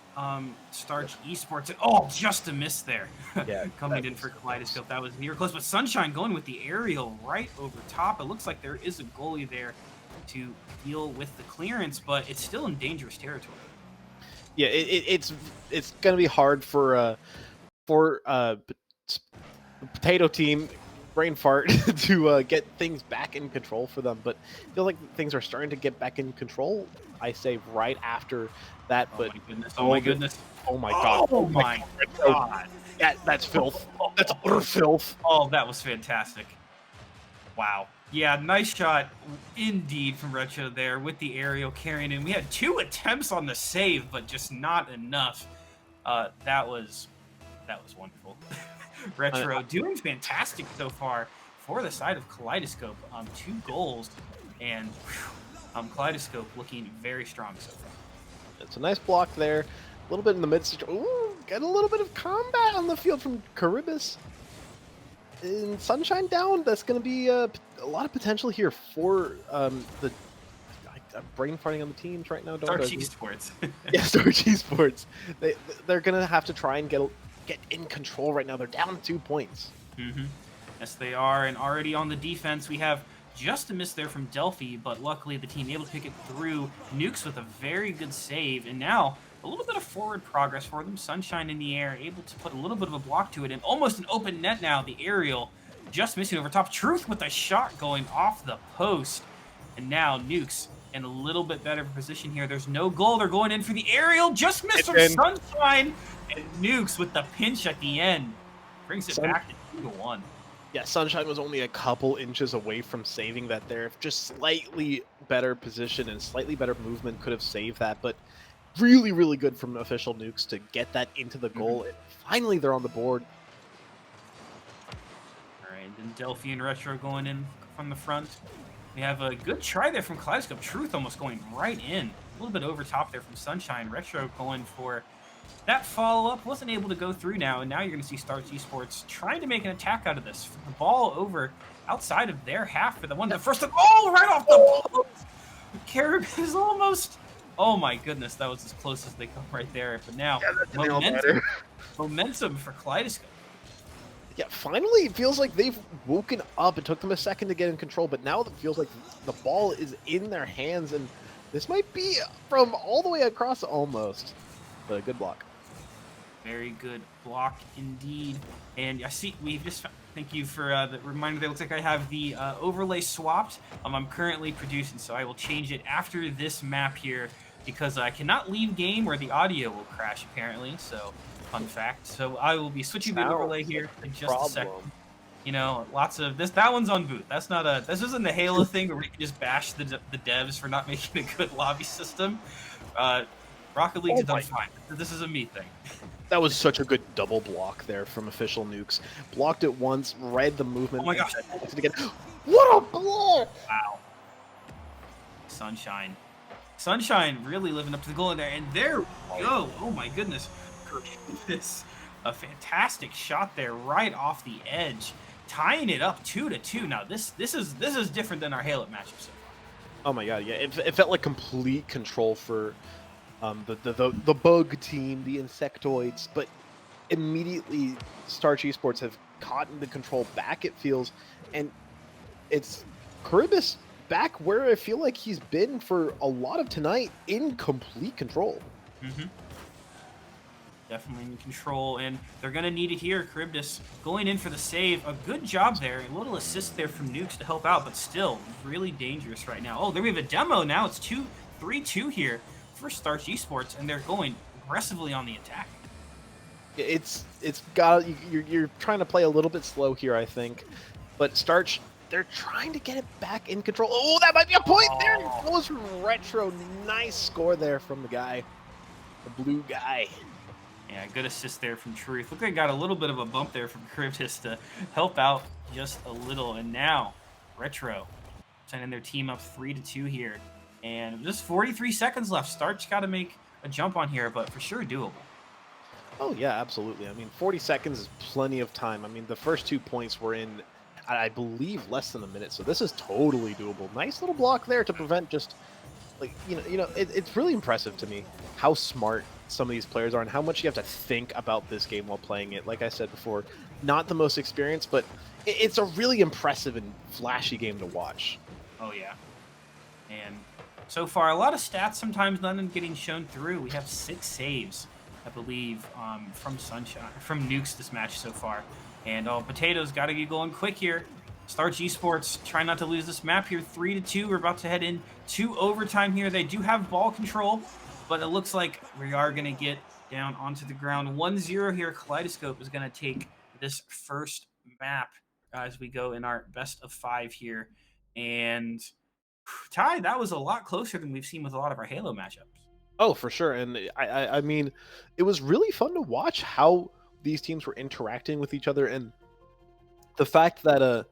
Starch Esports. And, just a miss there. Yeah, coming in for Kaleidoscope. That was near close, but Sunshine going with the aerial right over top. It looks like there is a goalie there to deal with the clearance, but it's still in dangerous territory. Yeah, it's gonna be hard for Potato Team, brain fart, to get things back in control for them. But I feel like things are starting to get back in control. I say right after that, but my goodness! Oh my goodness! Oh my god! Oh my god! That's filth. That's utter filth. Oh, that was fantastic! Wow. Yeah, nice shot indeed from Retro there with the aerial carrying in. We had 2 attempts on the save, but just not enough. That was wonderful. Retro doing fantastic so far for the side of Kaleidoscope. 2 goals, and Kaleidoscope looking very strong so far. It's a nice block there. A little bit in the mid. Ooh, get a little bit of combat on the field from Charybdis. In Sunshine down, that's going to be a lot of potential here for the. I'm brain farting on the teams right now. Don't Starch judge me. Esports. Yeah, Starch Esports. They're going to have to try and get in control right now. They're down 2 points. Mm-hmm. Yes, they are, and already on the defense, we have just a miss there from Delphi, but luckily the team able to pick it through. Nukes with a very good save, and now a little bit of forward progress for them. Sunshine in the air, able to put a little bit of a block to it, and almost an open net now. The aerial just missing over top. Truth with a shot going off the post, and now Nukes in a little bit better position here. There's no goal. They're going in for the aerial. Just missed from Sunshine, and Nukes with the pinch at the end brings it back to 2-1. Yeah, Sunshine was only a couple inches away from saving that there. If just slightly better position and slightly better movement could have saved that, but really, really good from official Nukes to get that into the goal. And finally, they're on the board. All right, then Delphi and Retro going in from the front. We have a good try there from Kaleidoscope. Truth almost going right in. A little bit over top there from Sunshine. Retro going for that follow-up. Wasn't able to go through now, and now you're going to see Starch Esports trying to make an attack out of this. The ball over outside of their half for the one. The first of right off the post. Carib is almost... Oh my goodness, that was as close as they come right there. But now, momentum for Kaleidoscope. Yeah, finally, it feels like they've woken up. It took them a second to get in control, but now it feels like the ball is in their hands, and this might be from all the way across almost. But a good block. Very good block indeed. And I see we've just thank you for the reminder. That looks like I have the overlay swapped. I'm currently producing, so I will change it after this map here because I cannot leave game or the audio will crash apparently. So fun fact. So I will be switching the overlay here in just a second. You know, lots of this. That one's on boot. That's not a. This isn't the Halo thing where we can just bash the devs for not making a good lobby system. Rocket League's done fine. This is a me thing. That was such a good double block there from official Nukes. Blocked it once, read the movement. Oh my gosh! Again. What a block! Wow. Sunshine. Sunshine really living up to the goal in there, and there we go. Oh my goodness. This a fantastic shot there right off the edge, tying it up 2-2. Now this is different than our Halo matchup so far. Oh my god, yeah, it felt like complete control for the bug team, the insectoids, but immediately Starch Esports have gotten the control back, it feels, and it's Charybdis back where I feel like he's been for a lot of tonight, in complete control. Mm-hmm. Definitely in control, and they're going to need it here. Charybdis going in for the save. A good job there. A little assist there from Nukes to help out, but still really dangerous right now. Oh, there we have a demo now. It's 3-2 here for Starch Esports, and they're going aggressively on the attack. It's got you're trying to play a little bit slow here, I think, but Starch, they're trying to get it back in control. Oh, that might be a point. There it goes from Retro. Nice score there from the guy, the blue guy. Yeah, good assist there from Truth. Look like I got a little bit of a bump there from Charybdis to help out just a little. And now, Retro sending their team up 3-2 here. And just 43 seconds left. Starch got to make a jump on here, but for sure doable. Oh, yeah, absolutely. I mean, 40 seconds is plenty of time. I mean, the first 2 points were in, I believe, less than a minute. So this is totally doable. Nice little block there to prevent just, like, it's really impressive to me how smart some of these players are and how much you have to think about this game while playing it. Like I said before, not the most experienced, but it's a really impressive and flashy game to watch. Oh, yeah. And so far, a lot of stats sometimes not getting shown through. We have 6 saves, I believe, from Nukes this match so far. And Potatoes got to get going quick here. Starch Esports trying not to lose this map here. 3-2. We're about to head in to overtime here. They do have ball control, but it looks like we are going to get down onto the ground. 1-0 here. Kaleidoscope is going to take this first map as we go in our best of 5 here. And Ty, that was a lot closer than we've seen with a lot of our Halo matchups. Oh, for sure. And I mean, it was really fun to watch how these teams were interacting with each other, and the fact that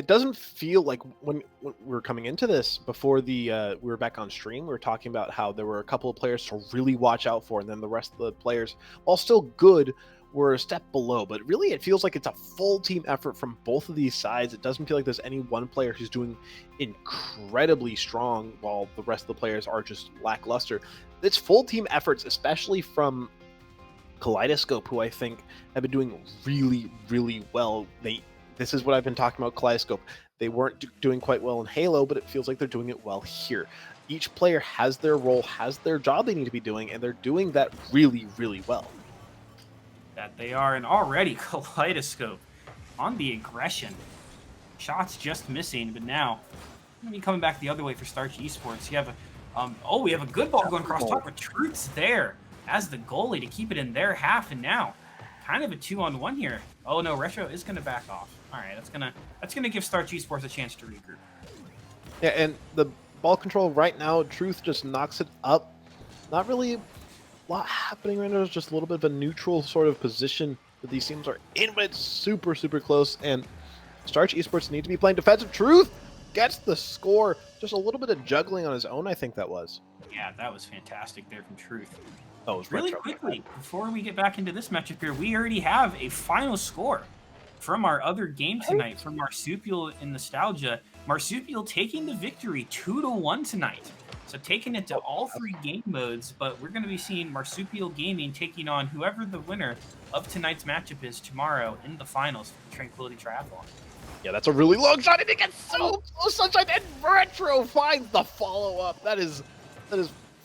it doesn't feel like when we were coming into this before we were back on stream, we were talking about how there were a couple of players to really watch out for, and then the rest of the players, while still good, were a step below. But really, it feels like it's a full team effort from both of these sides. It doesn't feel like there's any one player who's doing incredibly strong while the rest of the players are just lackluster. It's full team efforts, especially from Kaleidoscope, who I think have been doing really, really well. This is what I've been talking about Kaleidoscope. They weren't doing quite well in Halo, but it feels like they're doing it well here. Each player has their role, has their job they need to be doing, and they're doing that really, really well. That they are, and already Kaleidoscope on the aggression. Shots just missing, but now going to be coming back the other way for Starch Esports. You have a, we have a good ball going across top, but Truth's there as the goalie to keep it in their half, and now kind of a 2-on-1 here. Oh no, Retro is going to back off. All right, that's gonna give Starch Esports a chance to regroup. Yeah, and the ball control right now, Truth just knocks it up. Not really a lot happening right now. It's just a little bit of a neutral sort of position that these teams are in, but it's super, super close. And Starch Esports need to be playing defensive. Truth gets the score. Just a little bit of juggling on his own, I think that was. Yeah, that was fantastic there from Truth. Oh, it was really Retro. Quickly, before we get back into this matchup here, we already have a final score from our other game tonight, from Marsupial and Nostalgia. Marsupial taking the victory 2-1 tonight. So taking it to all three game modes, but we're going to be seeing Marsupial Gaming taking on whoever the winner of tonight's matchup is tomorrow in the finals for the Tranquility Triathlon. Yeah, that's a really long shot, and it gets so close, Sunshine, and Retro finds the follow-up. That is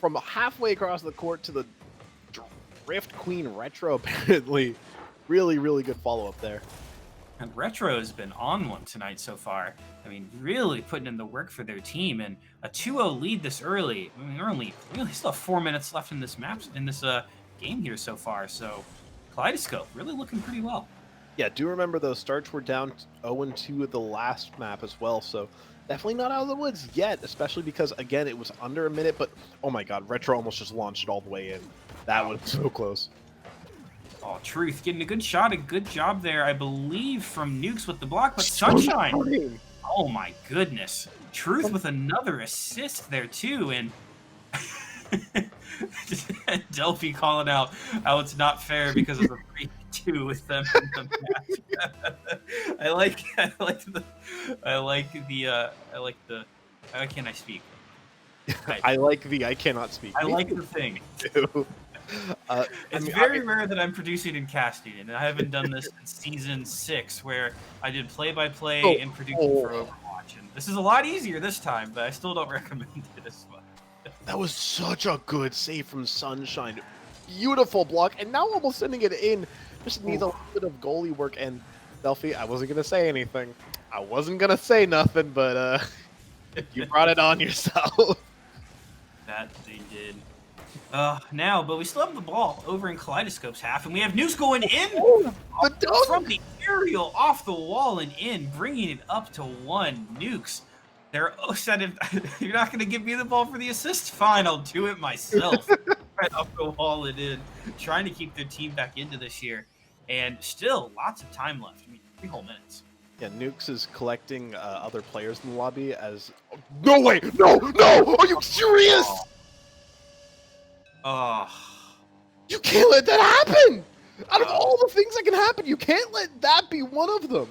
from halfway across the court to the Drift Queen Retro, apparently. Really, really good follow-up there. And Retro has been on one tonight so far. I mean, really putting in the work for their team, and a 2-0 lead this early. I mean, we only still have 4 minutes left in this game here so far. So Kaleidoscope really looking pretty well. Yeah, do remember those Starch were down 0-2 at the last map as well, so definitely not out of the woods yet, especially because, again, it was under a minute, but oh my god, Retro almost just launched it all the way in. That was so close. Oh, Truth getting a good shot, a good job there, I believe, from Nukes with the block, but Sunshine! Oh my goodness. Truth with another assist there too, and Delphi calling out how it's not fair because of the 3-2 with them in the match. I like the how can I speak? I cannot speak. I like the thing. Too. It's very rare that I'm producing and casting, and I haven't done this in season 6, where I did play-by-play and producing for Overwatch. And this is a lot easier this time, but I still don't recommend it as much. That was such a good save from Sunshine. Beautiful block, and now almost sending it in. Just needs a little bit of goalie work. And Delphi, I wasn't gonna say anything. I wasn't gonna say nothing, but you brought it on yourself. That they did. Now, but we still have the ball over in Kaleidoscope's half, and we have Nukes going in from the aerial off the wall and in, bringing it up to 1. Nukes, they're you're not going to give me the ball for the assist? Fine, I'll do it myself. Right off the wall and in, trying to keep their team back into this year, and still lots of time left. I mean, 3 whole minutes. Yeah, Nukes is collecting other players in the lobby as... No way! No! No! Are you serious? You can't let that happen! Out of all the things that can happen, you can't let that be one of them.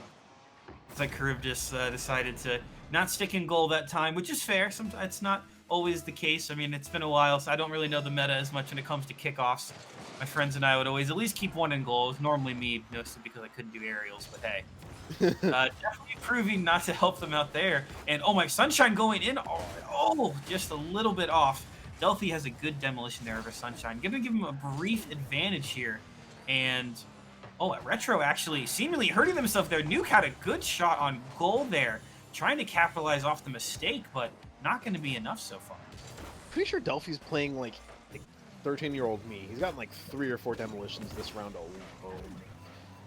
It's like Charybdis decided to not stick in goal that time, which is fair. Sometimes it's not always the case. I mean, it's been a while, so I don't really know the meta as much when it comes to kickoffs. My friends and I would always at least keep 1 in goal. It was normally me, mostly because I couldn't do aerials, but hey. Definitely proving not to help them out there. And oh my, Sunshine going in. Oh, just a little bit off. Delphi has a good demolition there over Sunshine. Gonna give him a brief advantage here. And Retro actually seemingly hurting themselves there. Nuke had a good shot on goal there, trying to capitalize off the mistake, but not going to be enough so far. Pretty sure Delphi's playing like 13-year-old me. He's gotten like 3 or 4 demolitions this round alone.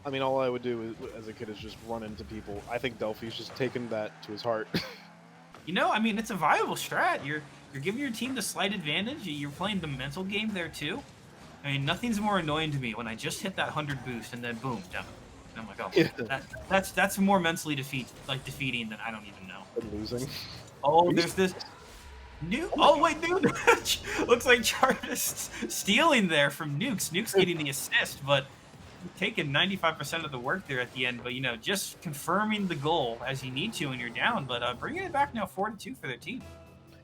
I mean, all I would do as a kid is just run into people. I think Delphi's just taken that to his heart. You know, I mean, it's a viable strat. You're giving your team the slight advantage. You're playing the mental game there too. I mean, nothing's more annoying to me when I just hit that 100 boost and then boom, demo. I'm like, oh, Yeah. that's more mentally defeating than I don't even know. Losing. Oh, there's this new. Oh wait, dude, looks like Jarvis stealing there from Nukes. Nukes getting the assist, but taking 95% of the work there at the end. But you know, just confirming the goal as you need to when you're down. But bringing it back now 4-2 for their team.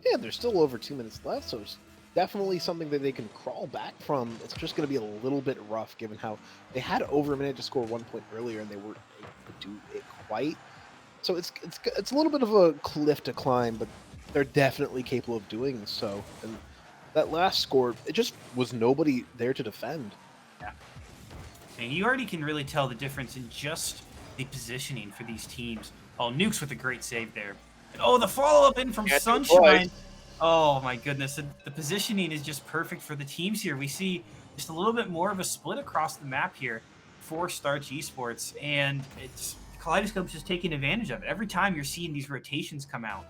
Yeah, there's still over 2 minutes left, so it's definitely something that they can crawl back from. It's just going to be a little bit rough given how they had over a minute to score 1 point earlier and they weren't able to do it quite. So it's a little bit of a cliff to climb, but they're definitely capable of doing so. And that last score, it just was nobody there to defend. Yeah. And you already can really tell the difference in just the positioning for these teams. Oh, Nukes with a great save there. And, oh, the follow-up in from Sunshine. Oh, my goodness. The positioning is just perfect for the teams here. We see just a little bit more of a split across the map here for Starch Esports. And it's Kaleidoscope's just taking advantage of it. Every time you're seeing these rotations come out,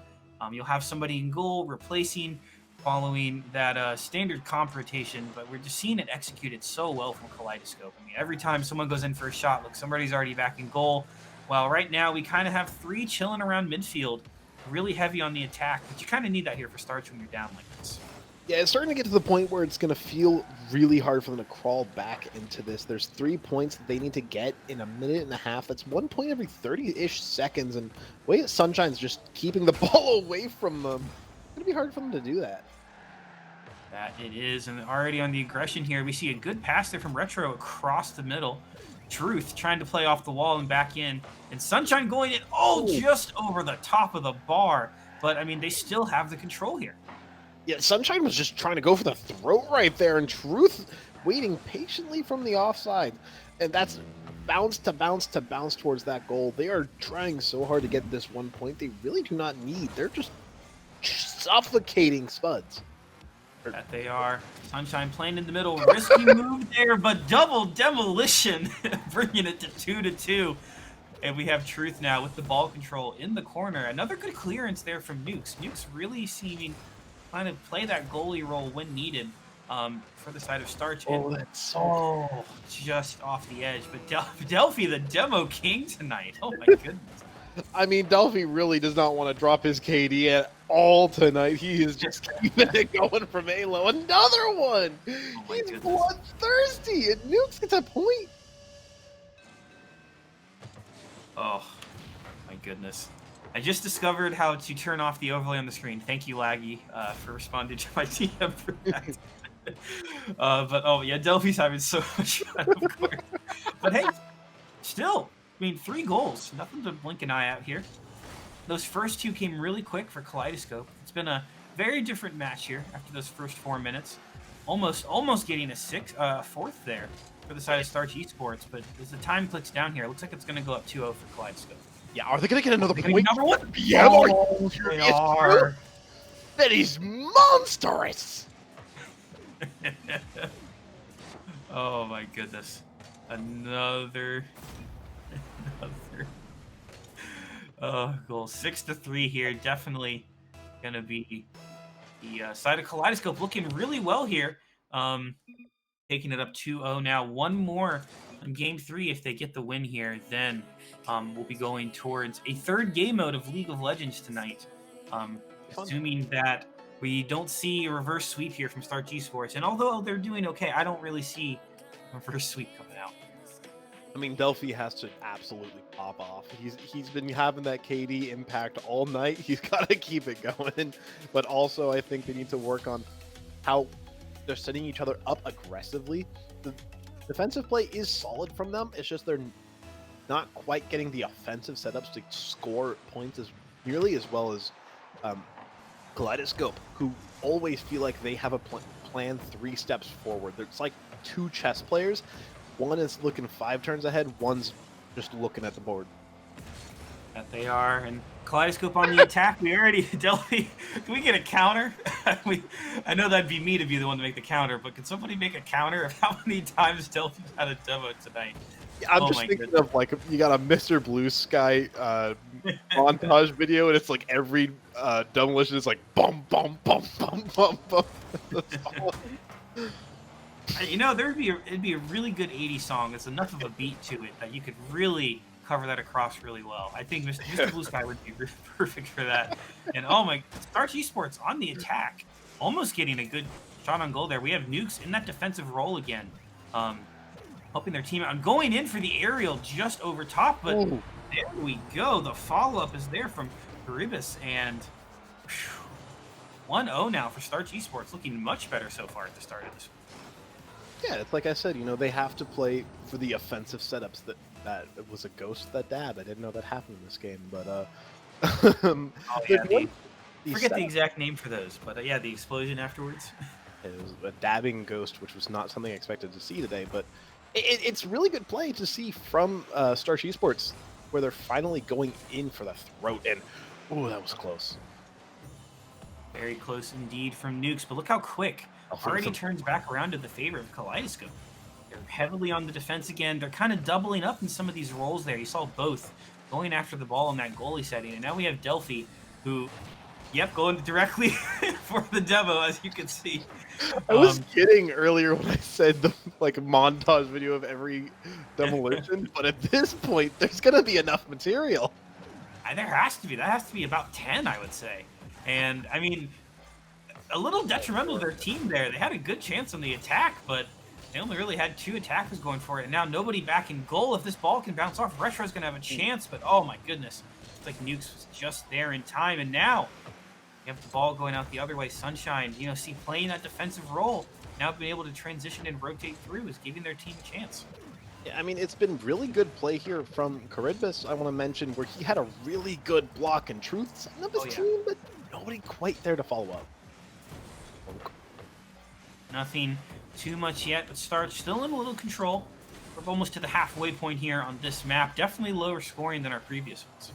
you'll have somebody in goal replacing, following that standard comp rotation, but we're just seeing it executed so well from Kaleidoscope. I mean, every time someone goes in for a shot, look, somebody's already back in goal. While right now we kind of have 3 chilling around midfield, really heavy on the attack, but you kind of need that here for Starch when you're down like this. Yeah, it's starting to get to the point where it's going to feel really hard for them to crawl back into this. There's 3 points that they need to get in a minute and a half. That's 1 point every 30-ish seconds, and the way Sunshine's just keeping the ball away from them, it's going to be hard for them to do that. That it is, and already on the aggression here, we see a good pass there from Retro across the middle. Truth trying to play off the wall and back in, and Sunshine going in, just over the top of the bar. But, I mean, they still have the control here. Yeah, Sunshine was just trying to go for the throat right there, and Truth waiting patiently from the offside. And that's bounce to bounce to bounce towards that goal. They are trying so hard to get this 1 point they really do not need. They're just suffocating Spuds. That they are. Sunshine playing in the middle. Risky move there, but double demolition, bringing it to 2-2. And we have Truth now with the ball control in the corner. Another good clearance there from Nukes. Nukes really seeming kind of play that goalie role when needed for the side of Starch. Just off the edge. But Delphi, the demo king tonight. Oh my goodness. I mean, Delphi really does not want to drop his KD at all tonight. He is just keeping it going from Halo. Another one! He's bloodthirsty! And Nukes gets a point! Oh, my goodness. I just discovered how to turn off the overlay on the screen. Thank you, Laggy, for responding to my DM for that. But, oh, yeah, Delphi's having so much fun, of course. But, hey, still, I mean, 3 goals. Nothing to blink an eye out here. Those first 2 came really quick for Kaleidoscope. It's been a very different match here after those first 4 minutes. Almost getting a fourth there for the side of Starch Esports. But as the time clicks down here, it looks like it's going to go up 2-0 for Kaleidoscope. Yeah, are they going to get another point? Number 1? Yeah, they are. That is monstrous! Oh my goodness. Another goal. 6-3 here. Definitely gonna be the side of Kaleidoscope looking really well here. Taking it up 2-0 now. One more in game 3 if they get the win here, then we'll be going towards a 3rd game mode of League of Legends tonight. Assuming that we don't see a reverse sweep here from Starch Esports. And although they're doing okay, I don't really see a reverse sweep coming out. I mean, Delphi has to absolutely pop off. He's been having that KD impact all night. He's got to keep it going. But also, I think they need to work on how they're setting each other up aggressively. The defensive play is solid from them. It's just they're not quite getting the offensive setups to score points as nearly as well as Kaleidoscope, who always feel like they have a plan 3 steps forward. It's like 2 chess players. One is looking 5 turns ahead, one's just looking at the board. That they are, and Kaleidoscope on the attack. We already, Delphi, can we get a counter? I know that'd be me to be the one to make the counter, but can somebody make a counter of how many times Delphi's had a demo tonight? Yeah, I'm just thinking of, like, you got a Mr. Blue Sky montage video, and it's like every demolition is like bum, bum, bum, bum, bum, bum. You know, it'd be a really good 80s song. It's enough of a beat to it that you could really cover that across really well. I think Mr. Blue Sky would be perfect for that. And oh my, Starch Esports on the attack, almost getting a good shot on goal there. We have Nukes in that defensive role again, helping their team out. I'm going in for the aerial just over top, but there we go. The follow-up is there from Caribus, and 1-0 now for Starch Esports, looking much better so far at the start of this. Yeah, it's like I said, you know, they have to play for the offensive setups. That it was a ghost that dab. I didn't know that happened in this game, but Forget the exact name for those, but yeah, the explosion afterwards. It was a dabbing ghost, which was not something I expected to see today, but it's really good play to see from Starch Esports, where they're finally going in for the throat, and oh, that was close. Very close indeed from Nukes, but look how quick. Already turns back around to the favor of Kaleidoscope. They're heavily on the defense again. They're kind of doubling up in some of these roles there. You saw both going after the ball in that goalie setting, and now we have Delphi, who, yep, going directly for the demo, as you can see. I was kidding earlier when I said the montage video of every demolition, but at this point, there's gonna be enough material. There has to be. That has to be about 10, I would say. And I mean, a little detrimental to their team there. They had a good chance on the attack, but they only really had 2 attackers going for it. And now nobody back in goal. If this ball can bounce off, Retro's going to have a chance. But oh my goodness. It's like Nukes was just there in time. And now you have the ball going out the other way. Sunshine, you know, playing that defensive role. Now being able to transition and rotate through is giving their team a chance. Yeah, I mean, it's been really good play here from Caribus, I want to mention, where he had a really good block and truth setting up his team, but nobody quite there to follow up. Nothing too much yet, but Starch still in a little control. We're almost to the halfway point here on this map. Definitely lower scoring than our previous ones.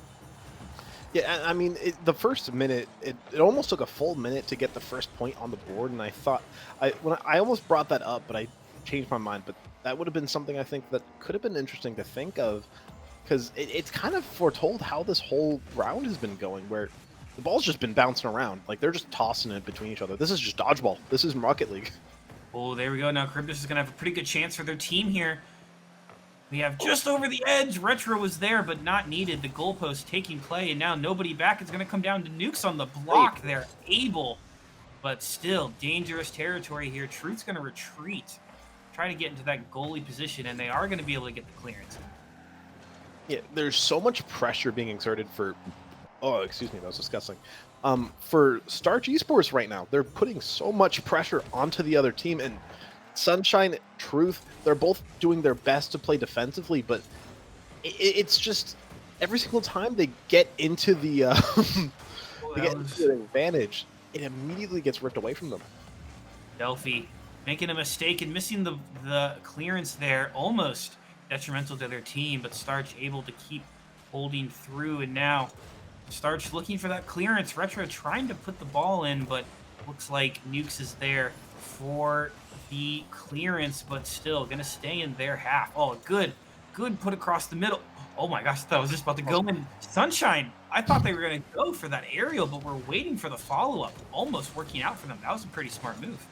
Yeah, I mean, the first minute, it almost took a full minute to get the first point on the board, and I thought, I almost brought that up, but I changed my mind. But that would have been something I think that could have been interesting to think of, because it's kind of foretold how this whole round has been going, where the ball's just been bouncing around. Like, they're just tossing it between each other. This is just dodgeball. This is Rocket League. Oh, there we go. Now Caribus is going to have a pretty good chance for their team here. We have just over the edge. Retro was there, but not needed. The goalpost taking play, and now nobody back. It's going to come down to Nukes on the block. They're able, but still dangerous territory here. Truth's going to retreat, try to get into that goalie position, and they are going to be able to get the clearance. Yeah, there's so much pressure being exerted for... Oh, excuse me, that was disgusting. For Starch Esports right now, they're putting so much pressure onto the other team, and Sunshine, Truth, they're both doing their best to play defensively, but it's just every single time they get into the advantage, it immediately gets ripped away from them. Delphi making a mistake and missing the clearance there, almost detrimental to their team, but Starch able to keep holding through, and now Starch looking for that clearance. Retro trying to put the ball in, but looks like Nukes is there for the clearance, but still going to stay in their half. Oh, good put across the middle. Oh my gosh, that was just about to go in. Sunshine, I thought they were going to go for that aerial, but we're waiting for the follow-up. Almost working out for them. That was a pretty smart move.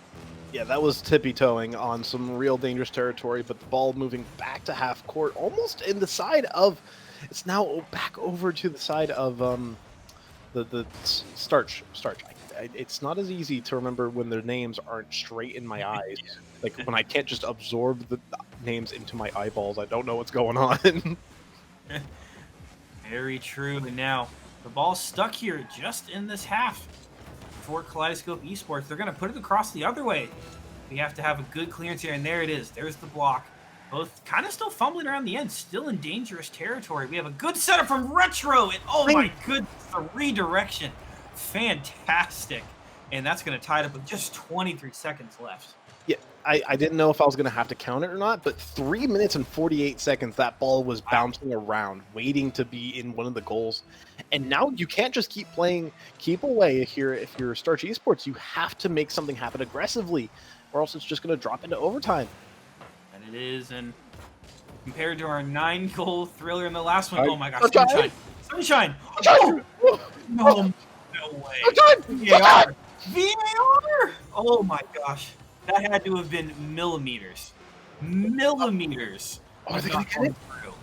Yeah, that was tippy-toeing on some real dangerous territory, but the ball moving back to half court, almost in the side of... It's now back over to the side of the Starch. It's not as easy to remember when their names aren't straight in my eyes. Like, when I can't just absorb the names into my eyeballs, I don't know what's going on. Very true. And now the ball's stuck here just in this half for Kaleidoscope Esports. They're going to put it across the other way. We have to have a good clearance here, and there it is. There's the block. Both kind of still fumbling around the end, still in dangerous territory. We have a good setup from Retro, and oh my goodness, the redirection. Fantastic. And that's going to tie it up with just 23 seconds left. Yeah, I didn't know if I was going to have to count it or not, but 3 minutes and 48 seconds, that ball was bouncing around, waiting to be in one of the goals. And now you can't just keep playing keep away here if you're Starch Esports. You have to make something happen aggressively, or else it's just going to drop into overtime. And it is, and compared to our 9-goal thriller in the last one, oh my gosh, Sunshine! No way. VAR! Oh my gosh. That had to have been millimeters. Millimeters. Are they of gonna not get going it? through.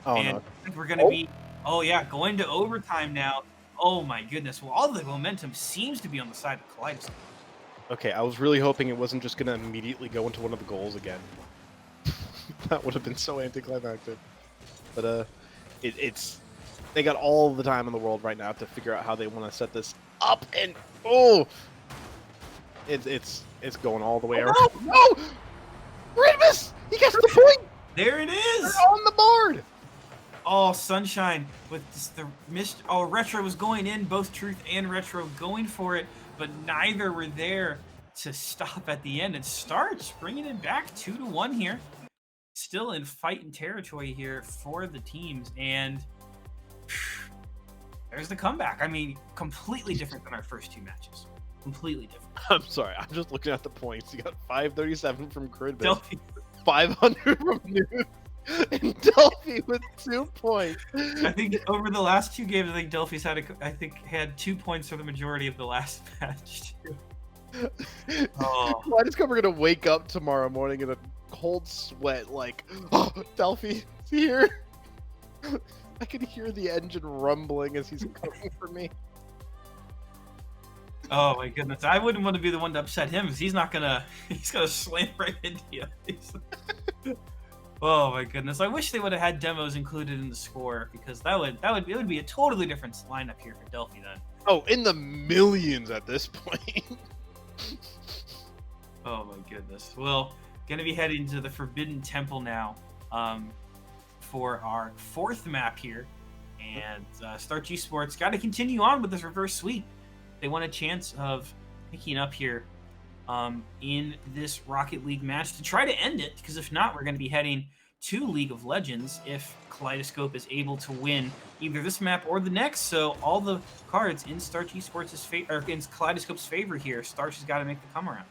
Oh And no. I think we're going to be, oh yeah, going to overtime now. Oh my goodness. Well, all the momentum seems to be on the side of Kaleidoscope. Okay, I was really hoping it wasn't just gonna immediately go into one of the goals again. That would have been so anticlimactic. But it's they got all the time in the world right now to figure out how they want to set this up, and it's going all the way around. No, Grievous, he gets the point. There it is. They're on the board. Oh, Sunshine with the missed. Oh, Retro was going in, both Truth and Retro going for it, but neither were there to stop at the end. And Starch bringing it back 2-1 here. Still in fighting territory here for the teams. And there's the comeback. I mean, completely different than our first two matches. Completely different. I'm sorry, I'm just looking at the points. You got 537 from Gridbus, Delphi, 500 from Nude, and Delphi with 2 points. I think over the last two games, I think Delphi's had 2 points for the majority of the last match too. Oh. Kaleidoscope are gonna wake up tomorrow morning in a cold sweat, like, oh, Delphi is here. I can hear the engine rumbling as he's coming for me. Oh my goodness! I wouldn't want to be the one to upset him because he's gonna slam right into you. Oh my goodness! I wish they would have had demos included in the score because it would be a totally different lineup here for Delphi then. Oh, in the millions at this point. Oh my goodness! Well, gonna be heading to the Forbidden Temple now for our fourth map here, and Starch Esports got to continue on with this reverse sweep. They want a chance of picking up here in this Rocket League match to try to end it, because if not, we're going to be heading to League of Legends if Kaleidoscope is able to win either this map or the next. So all the cards in Starch Esports' favor, or in Kaleidoscope's favor here. Starch has got to make the come around.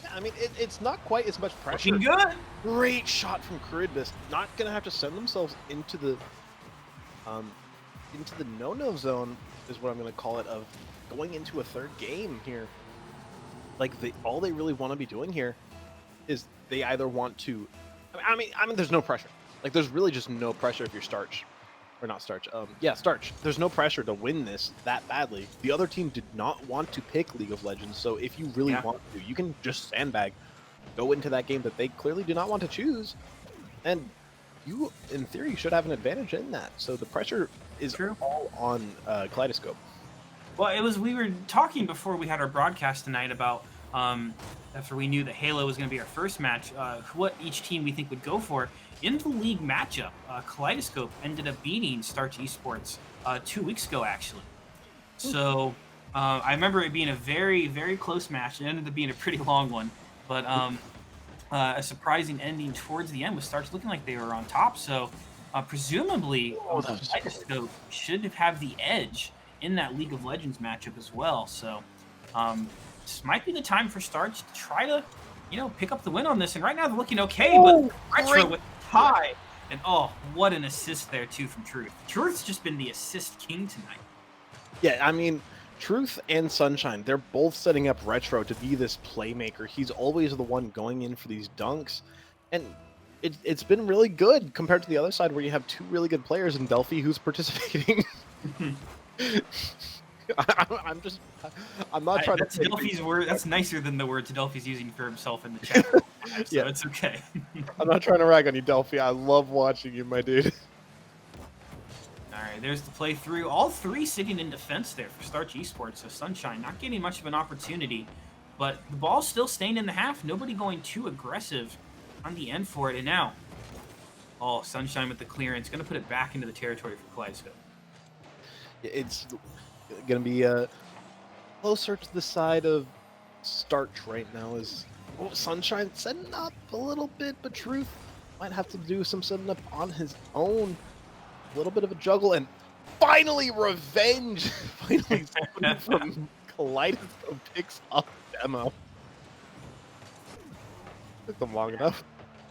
Yeah, I mean, it's not quite as much pressure. Looking good. Great shot from Kridbus. Not gonna have to send themselves into the no-no zone, is what I'm gonna call it, of going into a third game here. Like, all they really want to be doing here is they either want to. I mean, there's no pressure. Like, there's really just no pressure if you're Starch, or not Starch. Yeah, Starch. There's no pressure to win this that badly. The other team did not want to pick League of Legends, so if you really want to, you can just sandbag, go into that game that they clearly do not want to choose, and you, in theory, should have an advantage in that. So the pressure is all on Kaleidoscope. Well, we were talking before we had our broadcast tonight about after we knew that Halo was going to be our first match, what each team we think would go for. In the league matchup, Kaleidoscope ended up beating Starch Esports 2 weeks ago, actually. So I remember it being a very, very close match. It ended up being a pretty long one, but a surprising ending towards the end with Starch looking like they were on top. So presumably, Kaleidoscope should have the edge in that League of Legends matchup as well. So this might be the time for Starch to try to, pick up the win on this. And right now they're looking okay, but Retro with tie. And what an assist there too from Truth. Truth's just been the assist king tonight. Yeah, I mean, Truth and Sunshine, they're both setting up Retro to be this playmaker. He's always the one going in for these dunks. And it's been really good compared to the other side where you have two really good players in Delphi who's participating. I'm not trying that's to. Delphi's word. That's nicer than the words Delphi's using for himself in the chat. So Yeah, it's okay. I'm not trying to rag on you, Delphi. I love watching you, my dude. All right, there's the playthrough. All three sitting in defense there for Starch Esports. So Sunshine not getting much of an opportunity, but the ball's still staying in the half. Nobody going too aggressive on the end for it. And now, Sunshine with the clearance, going to put it back into the territory for Kaleidoscope. It's going to be closer to the side of Starch right now. Sunshine setting up a little bit, but Truth might have to do some setting up on his own. A little bit of a juggle, and finally revenge. Finally, someone from Kaleidoscope picks up demo. Took them long enough.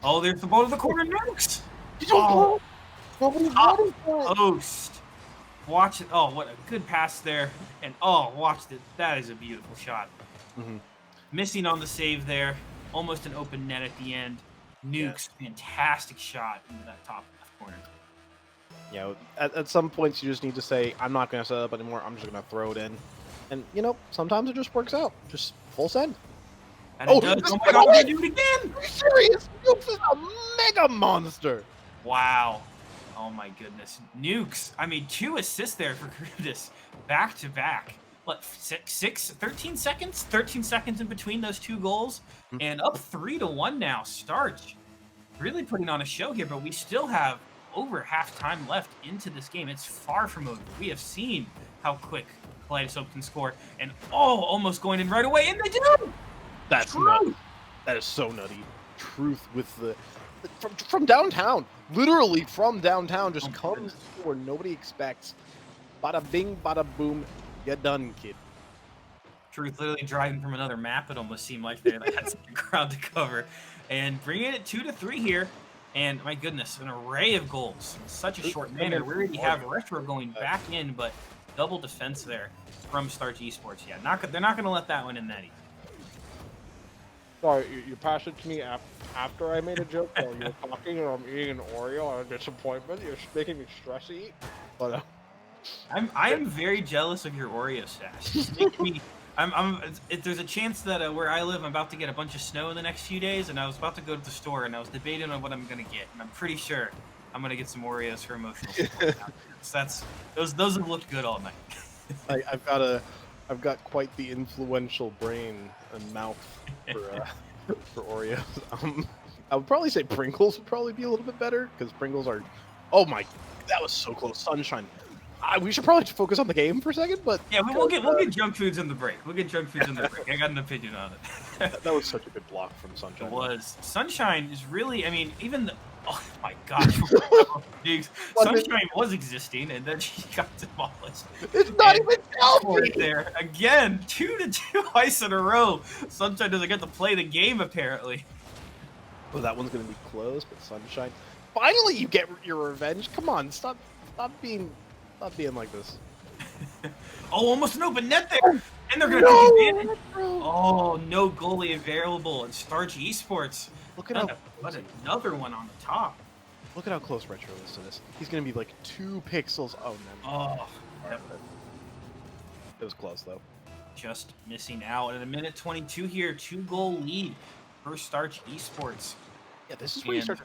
Oh, there's the ball to the corner. Nukes. Nobody wanted that. Host. Watch it. Oh, what a good pass there. And watch it. That is a beautiful shot. Mm-hmm. missing on the save there. Almost an open net at the end. Nukes, fantastic shot into that top left corner. You know, at some points you just need to say, I'm not going to set up anymore. I'm just going to throw it in. And, you know, sometimes it just works out. Just full send. And it does. Oh my god, we're gonna do it again! Are you serious? Nukes is a mega monster. Wow. Oh my goodness. Nukes. I mean, 2 assists there for Curtis. Back to back. What, 13 seconds? 13 seconds in between those 2 goals. And up 3-1 now. Starch really putting on a show here, but we still have over half time left into this game. It's far from over. We have seen how quick Kaleidoscope can score. And almost going in right away. And they do! That's nutty. That is so nutty. Truth with the from downtown, literally from downtown, just comes where nobody expects. Bada bing, bada boom, you're done, kid. Truth literally driving from another map. It almost seemed like they had some ground to cover, and bringing it 2-3 here. And my goodness, an array of goals in such a short manner. We already have Retro going back in, but double defense there from Starch Esports. Yeah, they're not going to let that one in that easy. Sorry, you passed it to me after I made a joke while you were talking, and I'm eating an Oreo out of disappointment. You're making me stressy. But I am very jealous of your Oreo stash. It's making me, there's a chance that where I live, I'm about to get a bunch of snow in the next few days, and I was about to go to the store, and I was debating on what I'm gonna get, and I'm pretty sure I'm gonna get some Oreos for emotional support. Those have looked good all night. I've got quite the influential brain and mouth for Oreos. I would probably say Pringles would probably be a little bit better because Pringles are. Oh my, that was so close. Sunshine. We should probably focus on the game for a second, but yeah, we'll get junk foods in the break. We'll get junk foods in the break. I got an opinion on it. That was such a good block from Sunshine. It was. Sunshine is really. I mean, even the. Oh my gosh. Sunshine was existing, and then she got demolished. It's not even healthy! There. Again, 2-2 ice in a row. Sunshine doesn't get to play the game, apparently. Oh, that one's going to be close, but Sunshine. Finally, you get your revenge. Come on, stop being like this. Almost an open net there. And they're going to take advantage. Oh, no goalie available in Starch Esports. Look at What another one on the top. Look at how close Retro is to this. He's going to be like 2 pixels. Oh, no. Oh, it was close, though. Just missing out. At a minute 22 here, 2-goal lead for Starch Esports. Yeah, this is where you start to